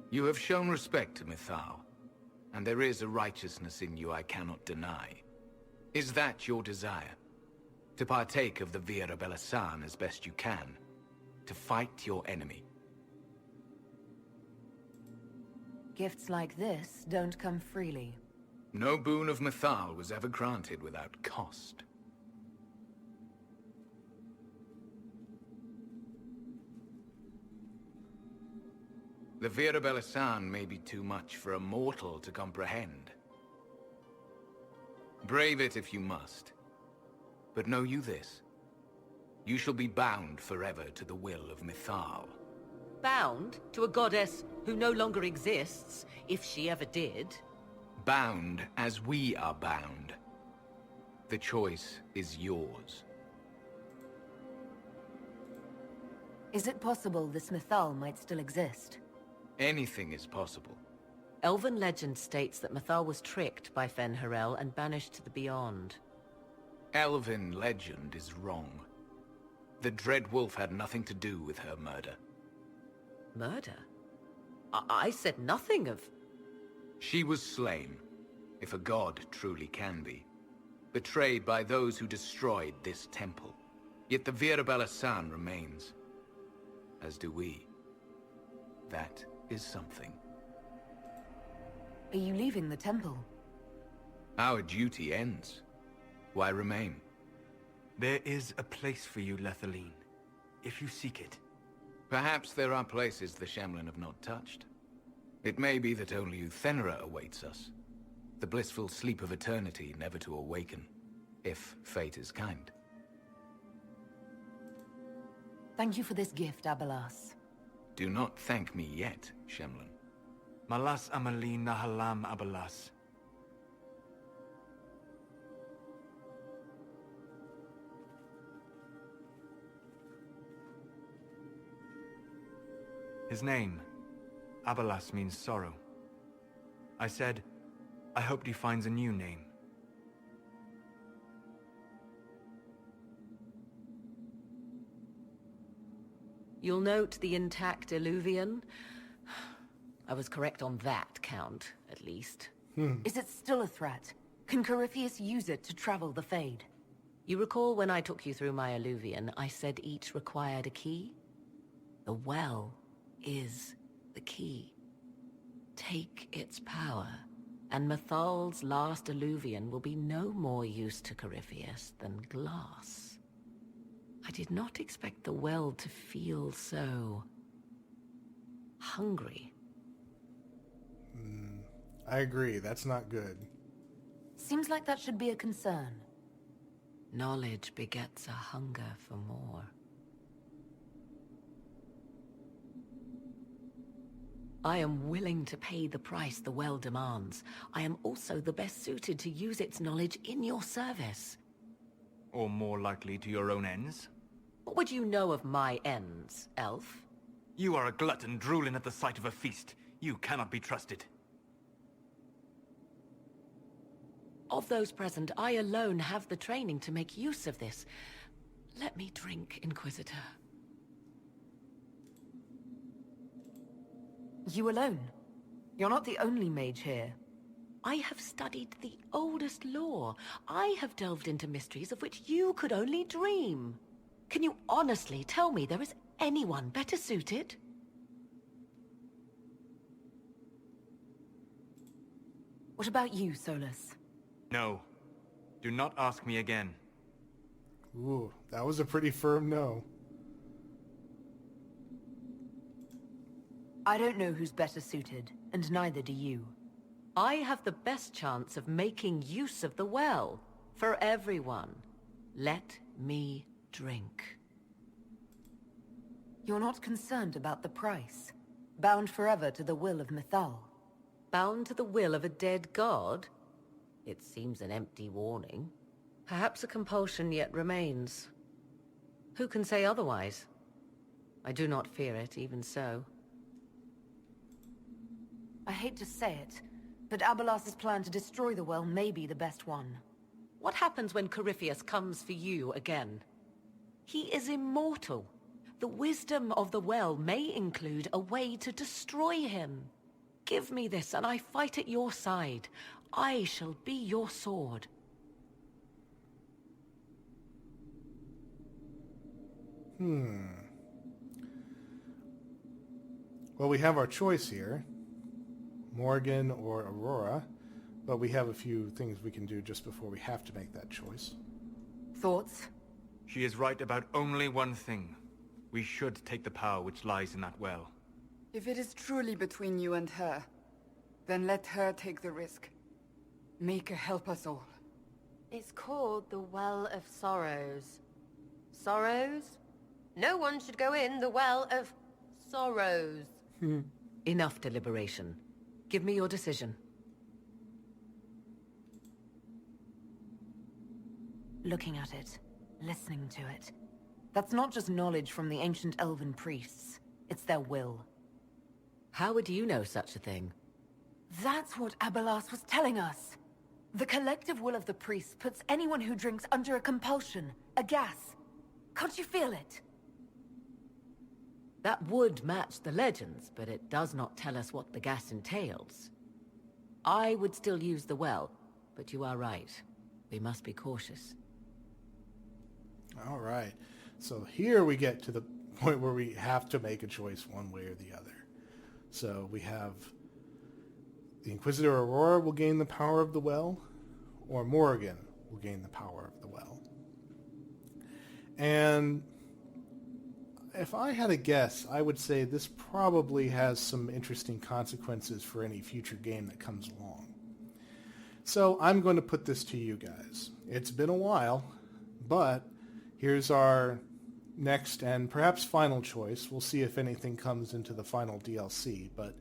You have shown respect to Mythal, and there is a righteousness in you I cannot deny. Is that your desire? To partake of the Vira Belasan as best you can? To fight your enemy? Gifts like this don't come freely. No boon of Mythal was ever granted without cost. The Vira Belasan may be too much for a mortal to comprehend. Brave it if you must. But know you this. You shall be bound forever to the will of Mythal. Bound to a goddess who no longer exists, if she ever did. Bound as we are bound. The choice is yours. Is it possible this Mythal might still exist? Anything is possible. Elven legend states that Mythal was tricked by Fen-Harel and banished to the Beyond. Elven legend is wrong. The Dread Wolf had nothing to do with her murder. Murder? I said nothing of... She was slain, if a god truly can be. Betrayed by those who destroyed this temple. Yet the Vira Belasan remains. As do we. That is something. Are you leaving the temple? Our duty ends. Why remain? There is a place for you, Lethaline, if you seek it. Perhaps there are places the Shemlin have not touched. It may be that only Uthenera awaits us. The blissful sleep of eternity, never to awaken, if fate is kind. Thank you for this gift, Abelas. Do not thank me yet, Shemlin. Malas Amalin Nahalam Abelas. His name, Abelas, means sorrow. I said, I hoped he finds a new name. You'll note the intact Illuvian. I was correct on that count, at least. Is it still a threat? Can Corypheus use it to travel the Fade? You recall when I took you through my Illuvian, I said each required a key? The well is the key. Take its power, and Mythal's last Illuvian will be no more use to Corypheus than glass. I did not expect the well to feel so hungry. I agree, that's not good. Seems like that should be a concern. Knowledge begets a hunger for more. I am willing to pay the price the well demands. I am also the best suited to use its knowledge in your service. Or more likely to your own ends? What would you know of my ends, elf? You are a glutton drooling at the sight of a feast. You cannot be trusted. Of those present, I alone have the training to make use of this. Let me drink, Inquisitor. You alone? You're not the only mage here. I have studied the oldest lore. I have delved into mysteries of which you could only dream. Can you honestly tell me there is anyone better suited? What about you, Solus? No. Do not ask me again. Ooh, that was a pretty firm no. I don't know who's better suited, and neither do you. I have the best chance of making use of the well. For everyone. Let me drink. You're not concerned about the price. Bound forever to the will of Mythal. Bound to the will of a dead god? It seems an empty warning. Perhaps a compulsion yet remains. Who can say otherwise? I do not fear it, even so. I hate to say it, but Abelas's plan to destroy the well may be the best one. What happens when Corypheus comes for you again? He is immortal. The wisdom of the well may include a way to destroy him. Give me this, and I fight at your side. I shall be your sword. Well, we have our choice here. Morrigan or Aurora. But we have a few things we can do just before we have to make that choice. Thoughts? She is right about only one thing. We should take the power which lies in that well. If it is truly between you and her, then let her take the risk. Make her help us all. It's called the Well of Sorrows. Sorrows? No one should go in the Well of Sorrows. Enough deliberation. Give me your decision. Looking at it, listening to it. That's not just knowledge from the ancient elven priests. It's their will. How would you know such a thing? That's what Abelas was telling us. The collective will of the priests puts anyone who drinks under a compulsion, a gas. Can't you feel it? That would match the legends, but it does not tell us what the gas entails. I would still use the well, but you are right. We must be cautious. All right. So here we get to the point where we have to make a choice one way or the other. So we have the Inquisitor Aurora will gain the power of the well, or Morrigan will gain the power of the well. And if I had a guess, I would say this probably has some interesting consequences for any future game that comes along. So I'm going to put this to you guys. It's been a while, but here's our next and perhaps final choice. We'll see if anything comes into the final DLC, but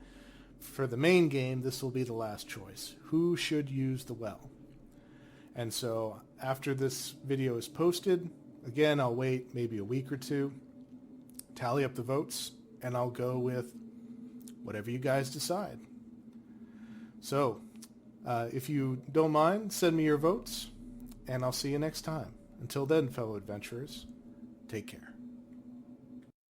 for the main game, this will be the last choice. Who should use the well? And so after this video is posted, again, I'll wait maybe a week or two, tally up the votes, and I'll go with whatever you guys decide. So, if you don't mind, send me your votes, and I'll see you next time. Until then, fellow adventurers, take care.